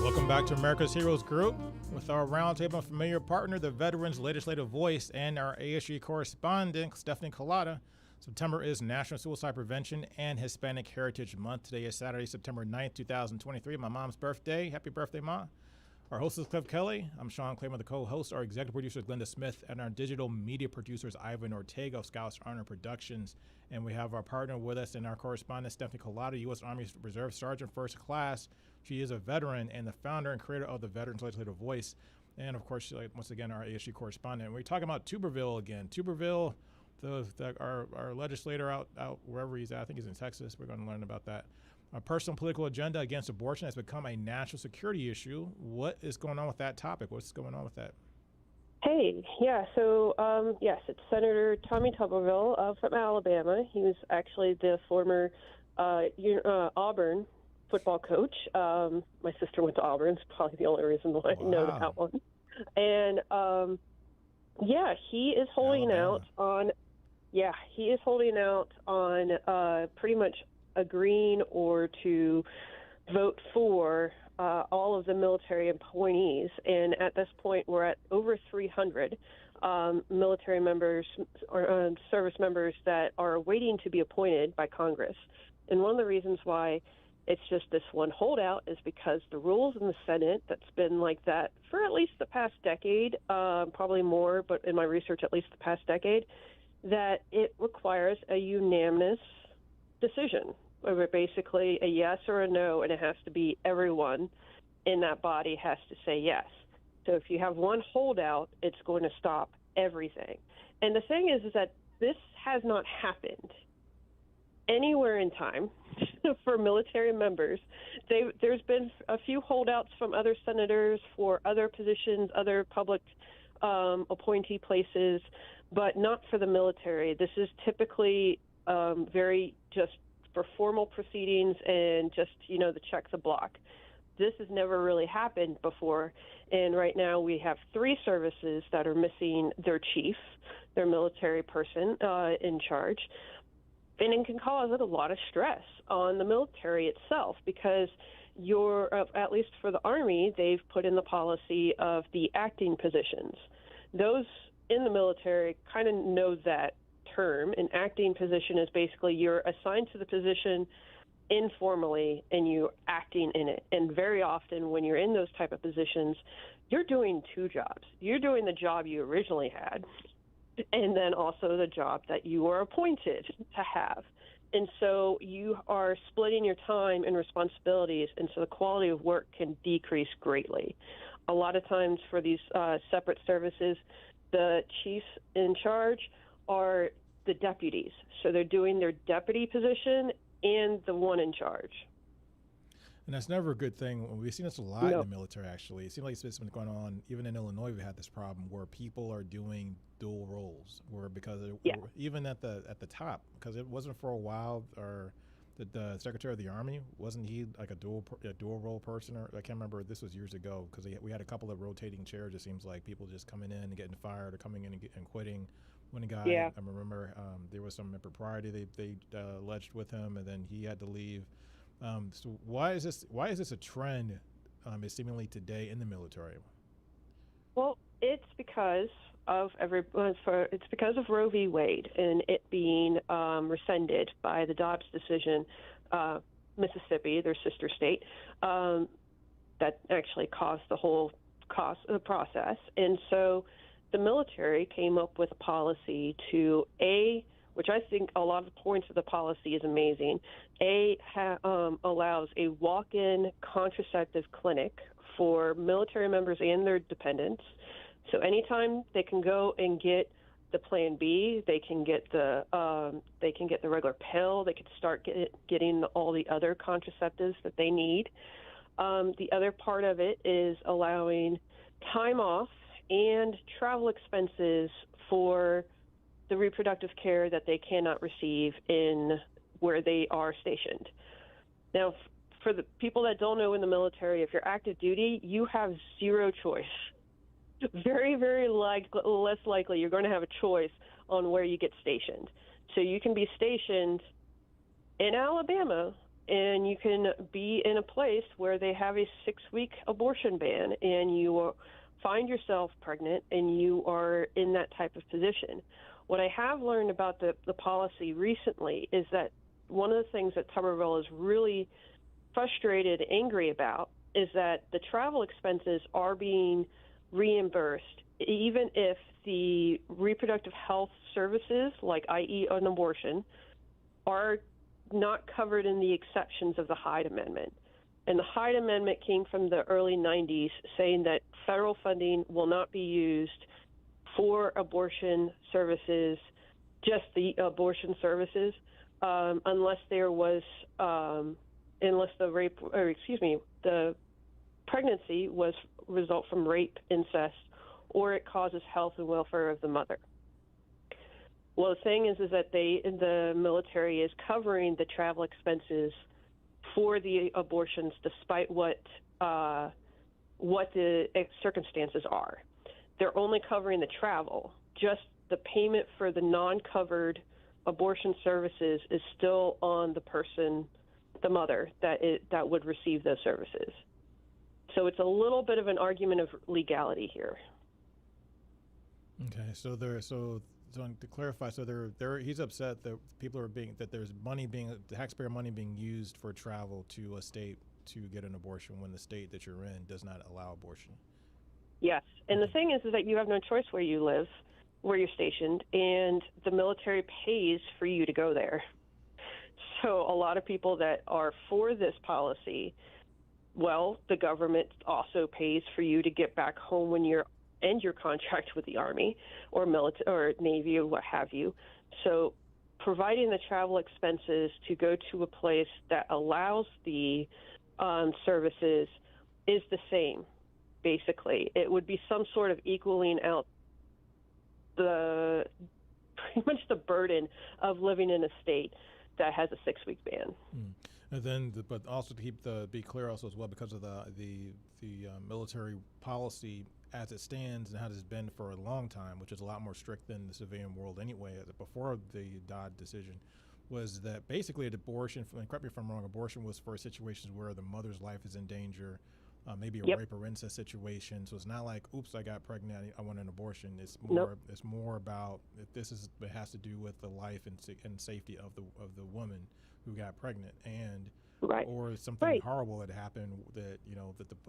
Welcome back to America's Heroes Group with our roundtable and familiar partner, the Veterans Legislative Voice, and our AHG correspondent, Stephanie Collada. September is National Suicide Prevention and Hispanic Heritage Month. Today is Saturday, September 9th, 2023, my mom's birthday. Happy birthday, Ma. Our host is Cliff Kelley. I'm Sean Claiborne, the co-host. Our executive producer is Glenda Smith, and our digital media producer is Ivan Ortega of Scouts Honor Productions. And we have our partner with us and our correspondent, Stephanie Collada, U.S. Army Reserve Sergeant First Class. She is a veteran and the founder and creator of the Veterans Legislative Voice. And, of course, once again, our AHG correspondent. We're talking about Tuberville again. Tuberville, our legislator out wherever he's at, I think he's in Texas. We're going to learn about that. A personal political agenda against abortion has become a national security issue. What is going on with that topic? What's going on with that? Hey, yeah, so, yes, it's Senator Tommy Tuberville from Alabama. He was actually the former Auburn football coach. My sister went to Auburn. It's probably the only reason why I know that one. And, he is holding out on pretty much agreeing or to vote for all of the military appointees. And at this point, we're at over 300 military members or service members that are waiting to be appointed by Congress. And one of the reasons why it's just this one holdout is because the rules in the Senate that's been like that for at least the past decade, probably more, but in my research, at least the past decade, that it requires a unanimous decision, where basically a yes or a no, and it has to be everyone in that body has to say yes. So if you have one holdout, it's going to stop everything. And the thing is that this has not happened anywhere in time for military members. There's been a few holdouts from other senators for other positions, other public appointee places, but not for the military. This is typically very just for formal proceedings and just, to check the block. This has never really happened before. And right now we have 3 services that are missing their chief, their military person in charge. and it can cause a lot of stress on the military itself, because at least for the Army, they've put in the policy of the acting positions. Those in the military kind of know that term. An acting position is basically you're assigned to the position informally and you're acting in it. And very often when you're in those type of positions, you're doing two jobs. You're doing the job you originally had, and then also the job that you were appointed to have. And so you are splitting your time and responsibilities, and so the quality of work can decrease greatly. A lot of times for these separate services, the chiefs in charge are the deputies. So they're doing their deputy position and the one in charge. And that's never a good thing. We've seen this a lot in the military, actually. It seems like it's been going on. Even in Illinois, we had this problem where people are doing dual roles, even at the top, because it wasn't for a while, or the Secretary of the Army, wasn't he like a dual role person? Or I can't remember. This was years ago, because we had a couple of rotating chairs. It seems like people just coming in and getting fired, or coming in and quitting. One guy, I remember there was some impropriety they alleged with him, and then he had to leave. So why is this a trend, seemingly today in the military? Well, it's because of Roe v. Wade and it being rescinded by the Dobbs decision, Mississippi, their sister state, that actually caused the whole process. And so the military came up with a policy to which I think a lot of the points of the policy is amazing. Allows a walk-in contraceptive clinic for military members and their dependents. So anytime they can go and get the Plan B, they can get the regular pill. They can start getting all the other contraceptives that they need. The other part of it is allowing time off and travel expenses for the reproductive care that they cannot receive in where they are stationed. Now, for the people that don't know in the military, if you're active duty, you have zero choice. Very, very less likely you're going to have a choice on where you get stationed. So you can be stationed in Alabama, and you can be in a place where they have a 6-week abortion ban, and you find yourself pregnant, and you are in that type of position. What I have learned about the policy recently is that one of the things that Tuberville is really frustrated and angry about is that the travel expenses are being reimbursed, even if the reproductive health services, like i.e. an abortion, are not covered in the exceptions of the Hyde Amendment. And the Hyde Amendment came from the early 90s, saying that federal funding will not be used for abortion services, just the abortion services, unless the pregnancy was result from rape, incest, or it causes health and welfare of the mother. Well, the thing is that the military is covering the travel expenses for the abortions, despite what the circumstances are. They're only covering the travel. Just the payment for the non-covered abortion services is still on the person, the mother, that would receive those services. So it's a little bit of an argument of legality here. Okay, so to clarify, he's upset that there's taxpayer money being used for travel to a state to get an abortion when the state that you're in does not allow abortion. Yes, and the thing is that you have no choice where you live, where you're stationed, and the military pays for you to go there. So a lot of people that are for this policy, well, the government also pays for you to get back home when you're end your contract with the Army or military or Navy or what have you. So providing the travel expenses to go to a place that allows the services is the same. Basically, it would be some sort of equaling out pretty much the burden of living in a state that has a 6-week ban. And then, but also to be clear also as well, because of the military policy as it stands and has been for a long time, which is a lot more strict than the civilian world anyway, before the Dodd decision, was that basically an abortion, and correct me if I'm wrong, abortion was for situations where the mother's life is in danger, maybe a rape or incest situation. So it's not like, oops, I got pregnant, I want an abortion. It's more it's more about if it has to do with the life and safety of the woman who got pregnant, and or something horrible that happened that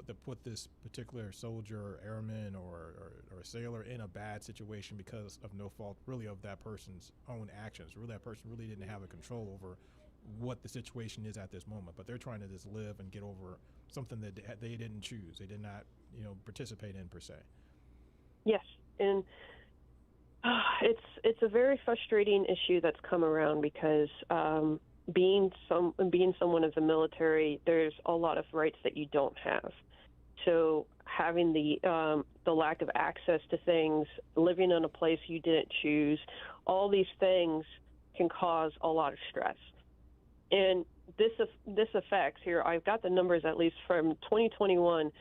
that put this particular soldier or airman or sailor in a bad situation because of no fault really of that person's own actions. Really, that person really didn't have a control over what the situation is at this moment, but they're trying to just live and get over something that they didn't choose. They did not, participate in per se. Yes, and it's a very frustrating issue that's come around because being someone of the military, there's a lot of rights that you don't have. So having the lack of access to things, living in a place you didn't choose, all these things can cause a lot of stress. And this affects here. I've got the numbers at least from 2021.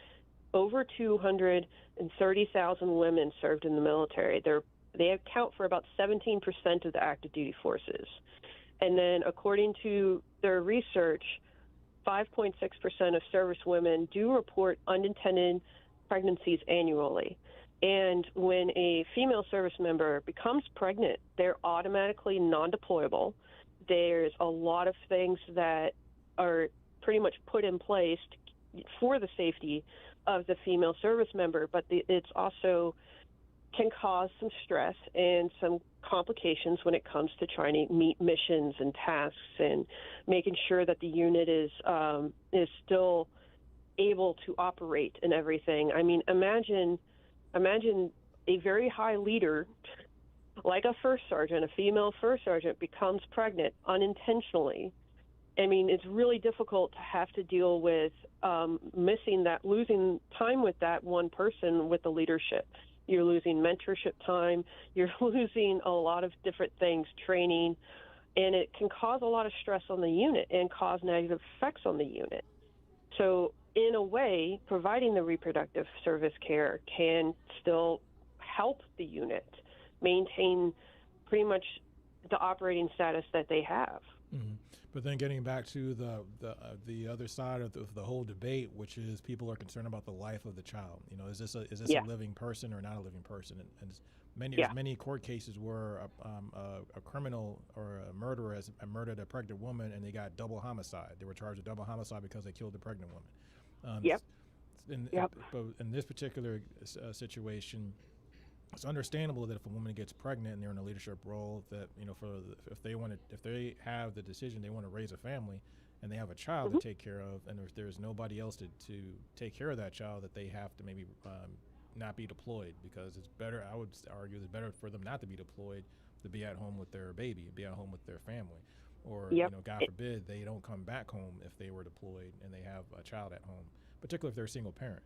Over 230,000 women served in the military. They account for about 17% of the active duty forces. And then according to their research, 5.6% of service women do report unintended pregnancies annually. And when a female service member becomes pregnant, they're automatically non-deployable. There's a lot of things that are pretty much put in place for the safety of the female service member, but it's also can cause some stress and some complications when it comes to trying to meet missions and tasks and making sure that the unit is still able to operate and everything. I mean, imagine a very high leader like a first sergeant, a female first sergeant, becomes pregnant unintentionally. I mean, it's really difficult to have to deal with losing time with that one person with the leadership. You're losing mentorship time. You're losing a lot of different things, training, and it can cause a lot of stress on the unit and cause negative effects on the unit. So in a way, providing the reproductive service care can still help the unit maintain pretty much the operating status that they have. Mm-hmm. But then getting back to the other side of the whole debate, which is people are concerned about the life of the child. Is this a living person or not a living person? And many court cases where a criminal or a murderer has murdered a pregnant woman and they got double homicide. They were charged with double homicide because they killed the pregnant woman. But in this particular situation, it's understandable that if a woman gets pregnant and they're in a leadership role, that if they have the decision they want to raise a family, and they have a child to take care of, and if there's nobody else to take care of that child, that they have to maybe not be deployed, because it's better. I would argue it's better for them not to be deployed, to be at home with their baby, be at home with their family, or God forbid they don't come back home if they were deployed and they have a child at home, particularly if they're a single parent.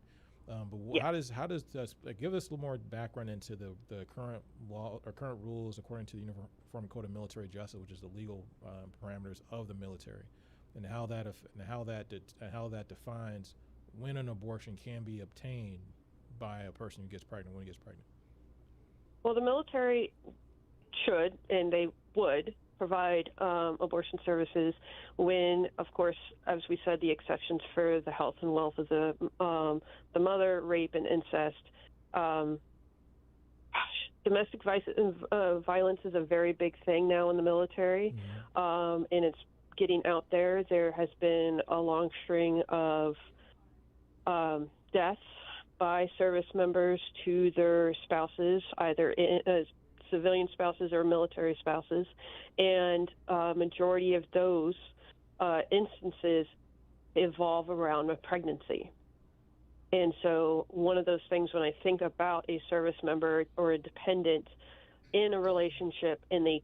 How does give us a little more background into the current law or current rules according to the Uniform Code of Military Justice, which is the legal parameters of the military, and how that defines when an abortion can be obtained by a person who gets pregnant, when he gets pregnant. Well, the military should, and they would, provide abortion services when, of course, as we said, the exceptions for the health and wealth of the mother, rape and incest. Domestic violence is a very big thing now in the military, and it's getting out there. There has been a long string of deaths by service members to their spouses, either as civilian spouses or military spouses, and majority of those instances evolve around a pregnancy. And so one of those things, when I think about a service member or a dependent in a relationship and they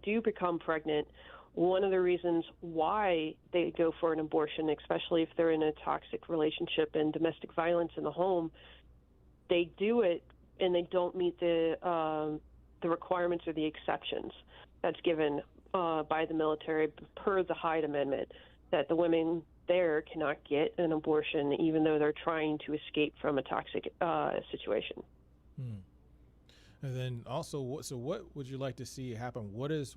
do become pregnant, one of the reasons why they go for an abortion, especially if they're in a toxic relationship and domestic violence in the home, they do it and they don't meet the requirements or the exceptions that's given by the military per the Hyde Amendment, that the women there cannot get an abortion even though they're trying to escape from a toxic situation. And then also, what would you like to see happen? What is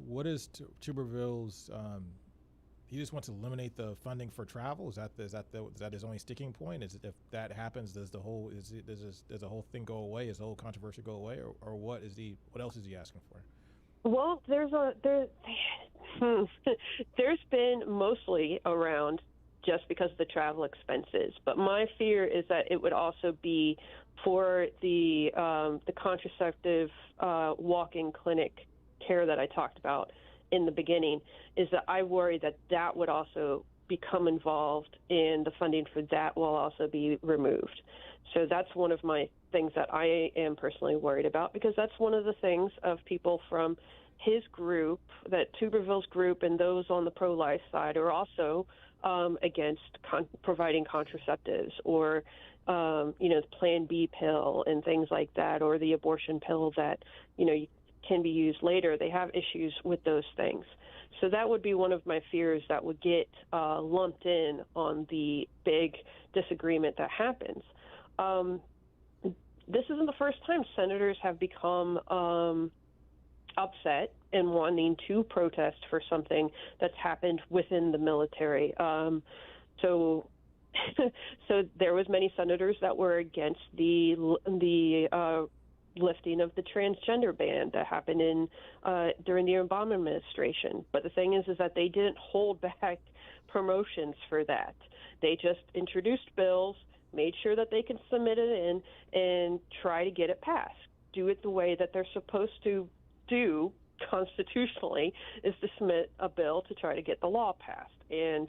Tuberville's? He just wants to eliminate the funding for travel. Is that his only sticking point? Is it, if that happens, does the whole thing go away? Does the whole controversy go away, or what else is he asking for? Well, there's been mostly around just because of the travel expenses, but my fear is that it would also be for the contraceptive walk-in clinic care that I talked about in the beginning, is that I worry that would also become involved, and the funding for that will also be removed. So that's one of my things that I am personally worried about, because that's one of the things of people from his group, that Tuberville's group and those on the pro-life side are also against providing contraceptives, or the Plan B pill and things like that, or the abortion pill that can be used later. They have issues with those things. So that would be one of my fears that would get lumped in on the big disagreement that happens. This isn't the first time senators have become upset and wanting to protest for something that's happened within the military. So there was many senators that were against the lifting of the transgender ban that happened during the Obama administration. But the thing is that they didn't hold back promotions for that. They just introduced bills, made sure that they could submit it in, and try to get it passed. Do it the way that they're supposed to do constitutionally, is to submit a bill to try to get the law passed. And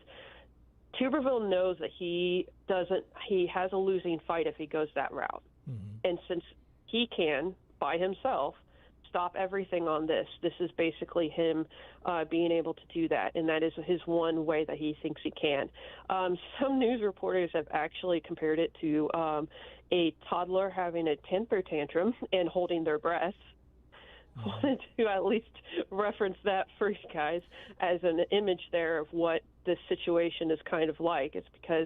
Tuberville knows that he has a losing fight if he goes that route. Mm-hmm. And since he can, by himself, stop everything on this, this is basically him being able to do that, and that is his one way that he thinks he can. Some news reporters have actually compared it to a toddler having a temper tantrum and holding their breath. Wanted to at least reference that for you guys as an image there of what this situation is kind of like. It's because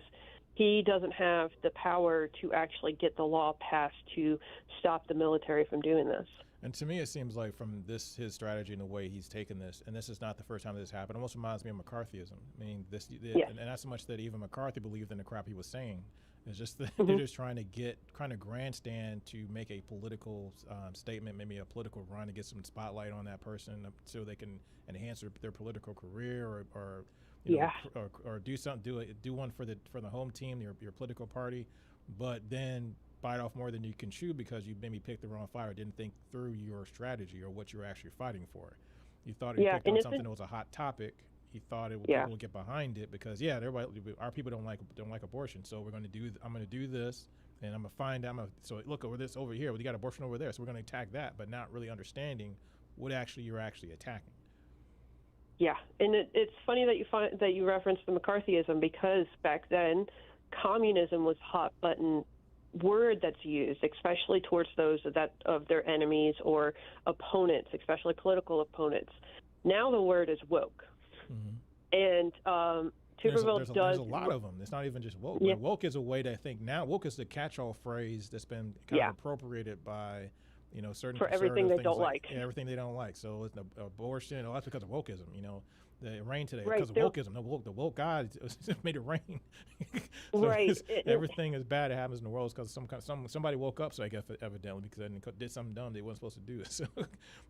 he doesn't have the power to actually get the law passed to stop the military from doing this. And to me, it seems like from his strategy and the way he's taken this, and this is not the first time this happened, it almost reminds me of McCarthyism. I mean, and not so much that even McCarthy believed in the crap he was saying. It's just that they're just trying to grandstand to make a political statement, maybe a political run to get some spotlight on that person, so they can enhance their political career, or do one for the home team, your political party, but then bite off more than you can chew because you maybe picked the wrong fight or didn't think through your strategy or what you're actually fighting for. You thought you picked on something that was a hot topic. He thought people would get behind it because our people don't like abortion, so I'm going to do this, and I'm going to find out. So look over here. We got abortion over there, so we're going to attack that, but not really understanding what you're actually attacking. Yeah, and it's funny that you referenced the McCarthyism, because back then communism was hot button word that's used, especially towards those of their enemies or opponents, especially political opponents. Now the word is woke. Mm-hmm. And Tuberville there's a lot of them. It's not even just woke. Yeah. Woke is a way to think now. Woke is the catch-all phrase that's been kind of appropriated by certain for everything they don't like. Everything they don't like. So it's abortion. That's because of wokeism. It rained today because of wokeism. The woke God made it rain. So everything is bad that happens in the world is because somebody woke up, so I guess evidently because they did something dumb they weren't supposed to do. So,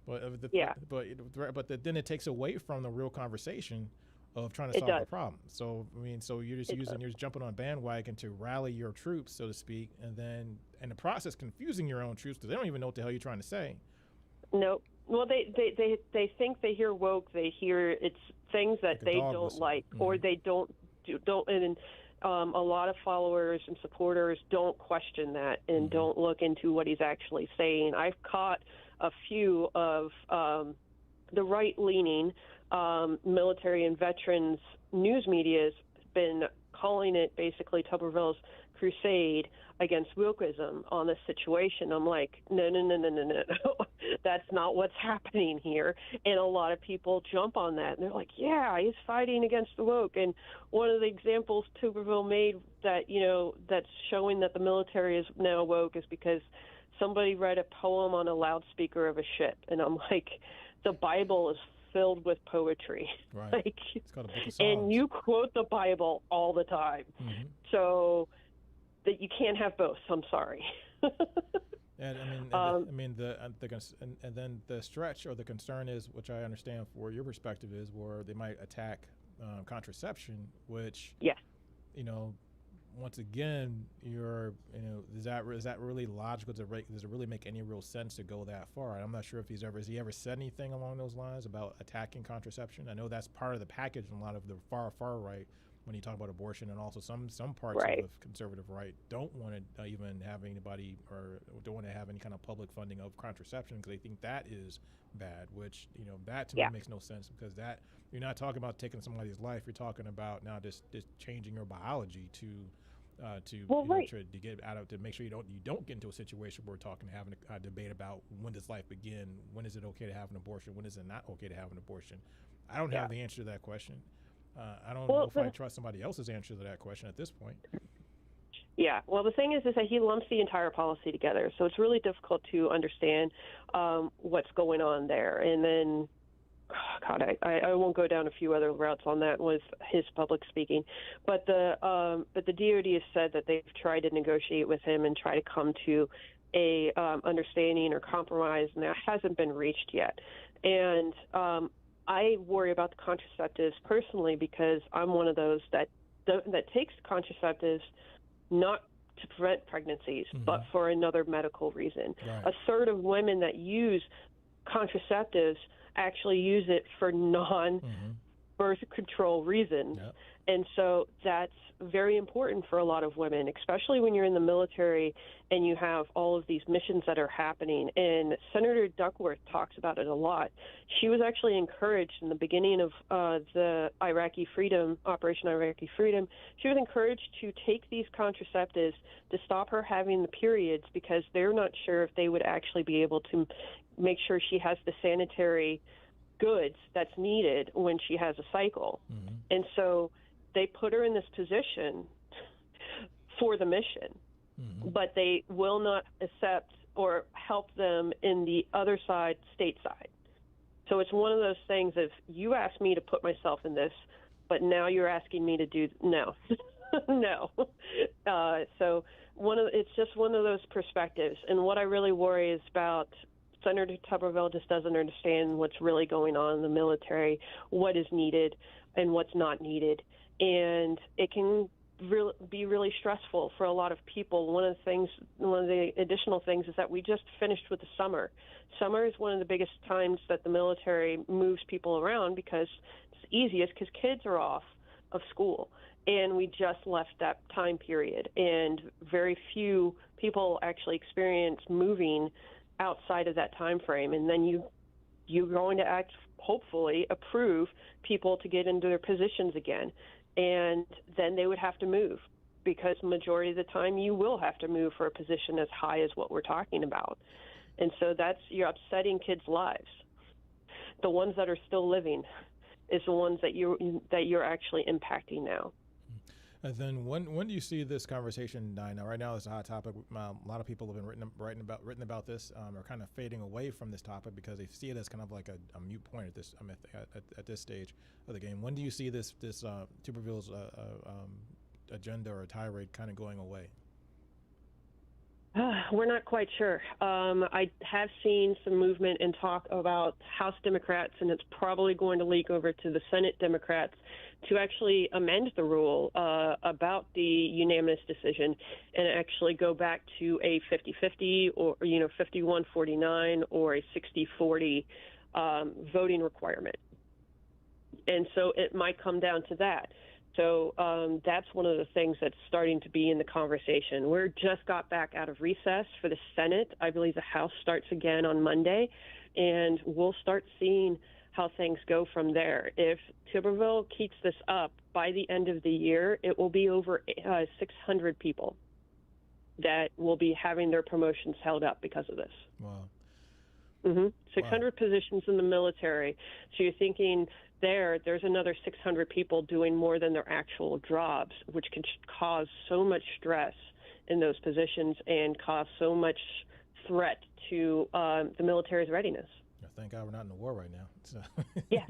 but then it takes away from the real conversation of trying to solve the problem. So you're just jumping on a bandwagon to rally your troops, so to speak, and then in the process confusing your own troops because they don't even know what the hell you're trying to say. No. Well, they think they hear woke. They hear it's things that they don't like, or they don't. And a lot of followers and supporters don't question that and don't look into what he's actually saying. I've caught a few of the right-leaning military and veterans news media has been calling it basically Tuberville's crusade against wokeism on this situation. I'm like, no. That's not what's happening here. And a lot of people jump on that. And they're like, yeah, he's fighting against the woke. And one of the examples Tuberville made that, that's showing that the military is now woke is because somebody read a poem on a loudspeaker of a ship, and I'm like, the Bible is filled with poetry. Right. Like, it's called a book of songs. and you quote the Bible all the time. Mm-hmm. So that you can't have both. I'm sorry. And then the stretch or the concern is, which I understand for your perspective, is where they might attack contraception, which, yes, once again, is that really logical? Does it really make any real sense to go that far? I'm not sure if has he ever said anything along those lines about attacking contraception? I know that's part of the package in a lot of the far right when you talk about abortion, and also some parts right. of the conservative right don't want to even have anybody, or don't want to have any kind of public funding of contraception because they think that is bad, which, that to me makes no sense, because that you're not talking about taking somebody's life. You're talking about now just changing your biology to get out of, to make sure you don't get into a situation where we're having a debate about when does life begin, when is it okay to have an abortion, when is it not okay to have an abortion. I don't have the answer to that question. I don't know if I trust somebody else's answer to that question at this point. Yeah, well, the thing is that he lumps the entire policy together, so it's really difficult to understand what's going on there. And then, God, I won't go down a few other routes on that with his public speaking, but the DOD has said that they've tried to negotiate with him and try to come to a understanding or compromise, and that hasn't been reached yet. And I worry about the contraceptives personally because I'm one of those that takes contraceptives not to prevent pregnancies, but for another medical reason. Right. A third of women that use contraceptives actually use it for non-birth control reasons. Yep. And so that's very important for a lot of women, especially when you're in the military and you have all of these missions that are happening. And Senator Duckworth talks about it a lot. She was actually encouraged in the beginning of the Operation Iraqi Freedom, she was encouraged to take these contraceptives to stop her having the periods because they're not sure if they would actually be able to make sure she has the sanitary goods that's needed when she has a cycle. And so they put her in this position for the mission, but they will not accept or help them in the other side, stateside. So it's one of those things of, you asked me to put myself in this, but now you're asking me to do no. No. So it's just one of those perspectives. And what I really worry is about Senator Tuberville just doesn't understand what's really going on in the military, what is needed and what's not needed. And it can be really stressful for a lot of people. One of the additional things is that we just finished with the summer. Summer is one of the biggest times that the military moves people around because it's easiest because kids are off of school. And we just left that time period. And very few people actually experience moving outside of that time frame. And then you're going to hopefully approve people to get into their positions again. And then they would have to move, because majority of the time you will have to move for a position as high as what we're talking about. And so you're upsetting kids' lives. The ones that are still living is the ones that you're actually impacting now. And then when do you see this conversation die? Now, right now it's a hot topic. A lot of people have been written about this, are kind of fading away from this topic because they see it as kind of like a moot point at this stage of the game. When do you see this Tuberville's agenda or tirade kind of going away? We're not quite sure. I have seen some movement and talk about House Democrats, and it's probably going to leak over to the Senate Democrats to actually amend the rule about the unanimous decision and actually go back to a 50-50 or 51-49 or a 60-40 voting requirement. And so it might come down to that. So that's one of the things that's starting to be in the conversation. We just got back out of recess for the Senate. I believe the House starts again on Monday, and we'll start seeing how things go from there. If Tuberville keeps this up, by the end of the year, it will be over 600 people that will be having their promotions held up because of this. Wow. 600 positions in the military. So you're thinking there's another 600 people doing more than their actual jobs, which can cause so much stress in those positions and cause so much threat to the military's readiness. Thank God we're not in a war right now. So. Yeah,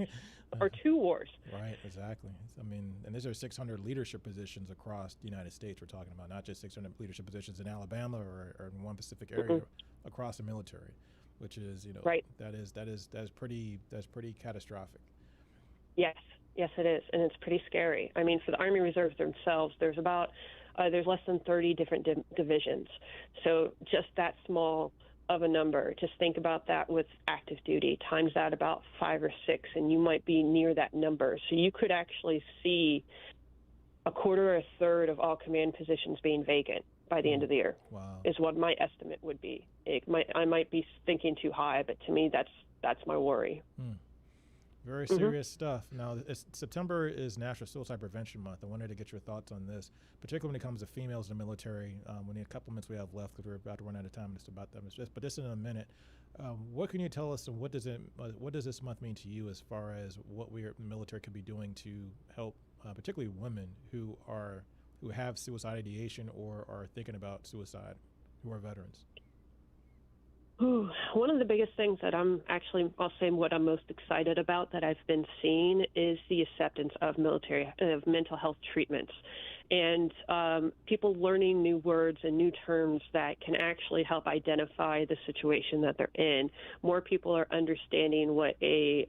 or 2 wars. Right, exactly. I mean, and these are 600 leadership positions across the United States we're talking about, not just 600 leadership positions in Alabama or in one specific area, across the military, which is, right. that is pretty catastrophic. Yes, it is, and it's pretty scary. I mean, for the Army Reserves themselves, there's less than 30 different divisions, so just that small of a number. Just think about that with active duty, times that about 5 or 6, and you might be near that number. So you could actually see a quarter or a third of all command positions being vacant by the end of the year. Wow. Is what my estimate would be. I might be thinking too high, but to me, that's my worry. Very serious stuff. Now, September is National Suicide Prevention Month. I wanted to get your thoughts on this, particularly when it comes to females in the military. We need a couple minutes we have left because we're about to run out of time just about that. But this in a minute. What can you tell us, and what does this month mean to you as far as what the military could be doing to help, particularly women who have suicide ideation or are thinking about suicide, who are veterans? One of the biggest things that I'll say what I'm most excited about that I've been seeing is the acceptance of mental health treatments, and people learning new words and new terms that can actually help identify the situation that they're in. More people are understanding what a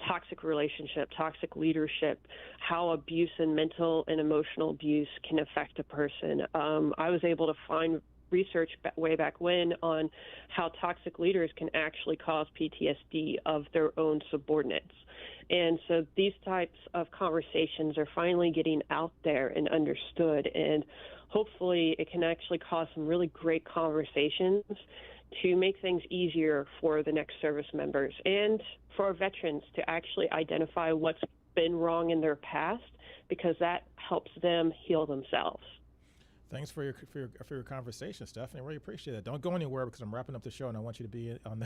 toxic relationship, toxic leadership, how abuse and mental and emotional abuse can affect a person. I was able to find research way back when on how toxic leaders can actually cause PTSD of their own subordinates. And so these types of conversations are finally getting out there and understood, and hopefully it can actually cause some really great conversations to make things easier for the next service members and for our veterans to actually identify what's been wrong in their past, because that helps them heal themselves. Thanks for your conversation, Stephanie. I really appreciate it. Don't go anywhere because I'm wrapping up the show, and I want you to be on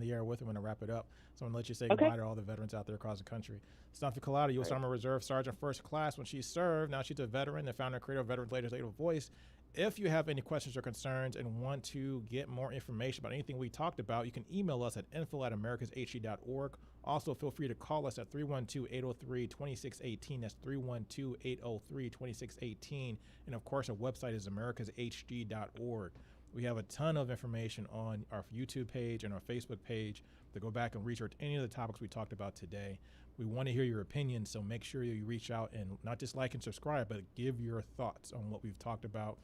the air with me when I wrap it up. So I'm going to let you say goodbye to all the veterans out there across the country. Stephanie Collada, U.S. Army Reserve Sergeant First Class when she served. Now she's a veteran, the founder and creator of Veterans Legislative Voice. If you have any questions or concerns and want to get more information about anything we talked about, you can email us at info@americashg.org. Also, feel free to call us at 312-803-2618. That's 312-803-2618. And, of course, our website is americashg.org. We have a ton of information on our YouTube page and our Facebook page to go back and research any of the topics we talked about today. We want to hear your opinions, so make sure you reach out and not just like and subscribe, but give your thoughts on what we've talked about.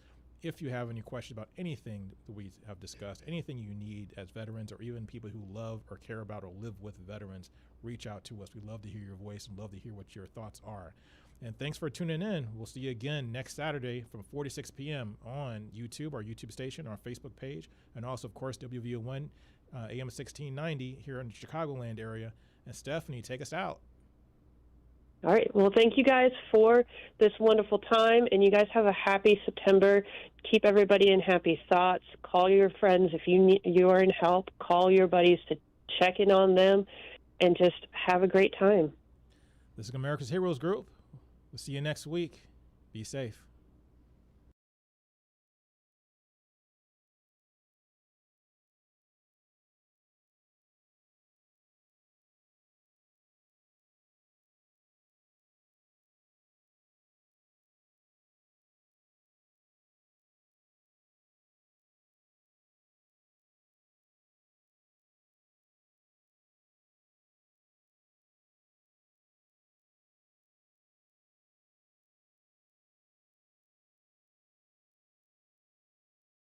If you have any questions about anything that we have discussed, anything you need as veterans or even people who love or care about or live with veterans, reach out to us. We love to hear your voice and love to hear what your thoughts are. And thanks for tuning in. We'll see you again next Saturday from 4 to 6 p.m. on YouTube, our YouTube station, our Facebook page, and also, of course, WVU1 AM 1690 here in the Chicagoland area. And Stephanie, take us out. All right. Well, thank you guys for this wonderful time, and you guys have a happy September. Keep everybody in happy thoughts. Call your friends if you are in help. Call your buddies to check in on them, and just have a great time. This is America's Heroes Group. We'll see you next week. Be safe.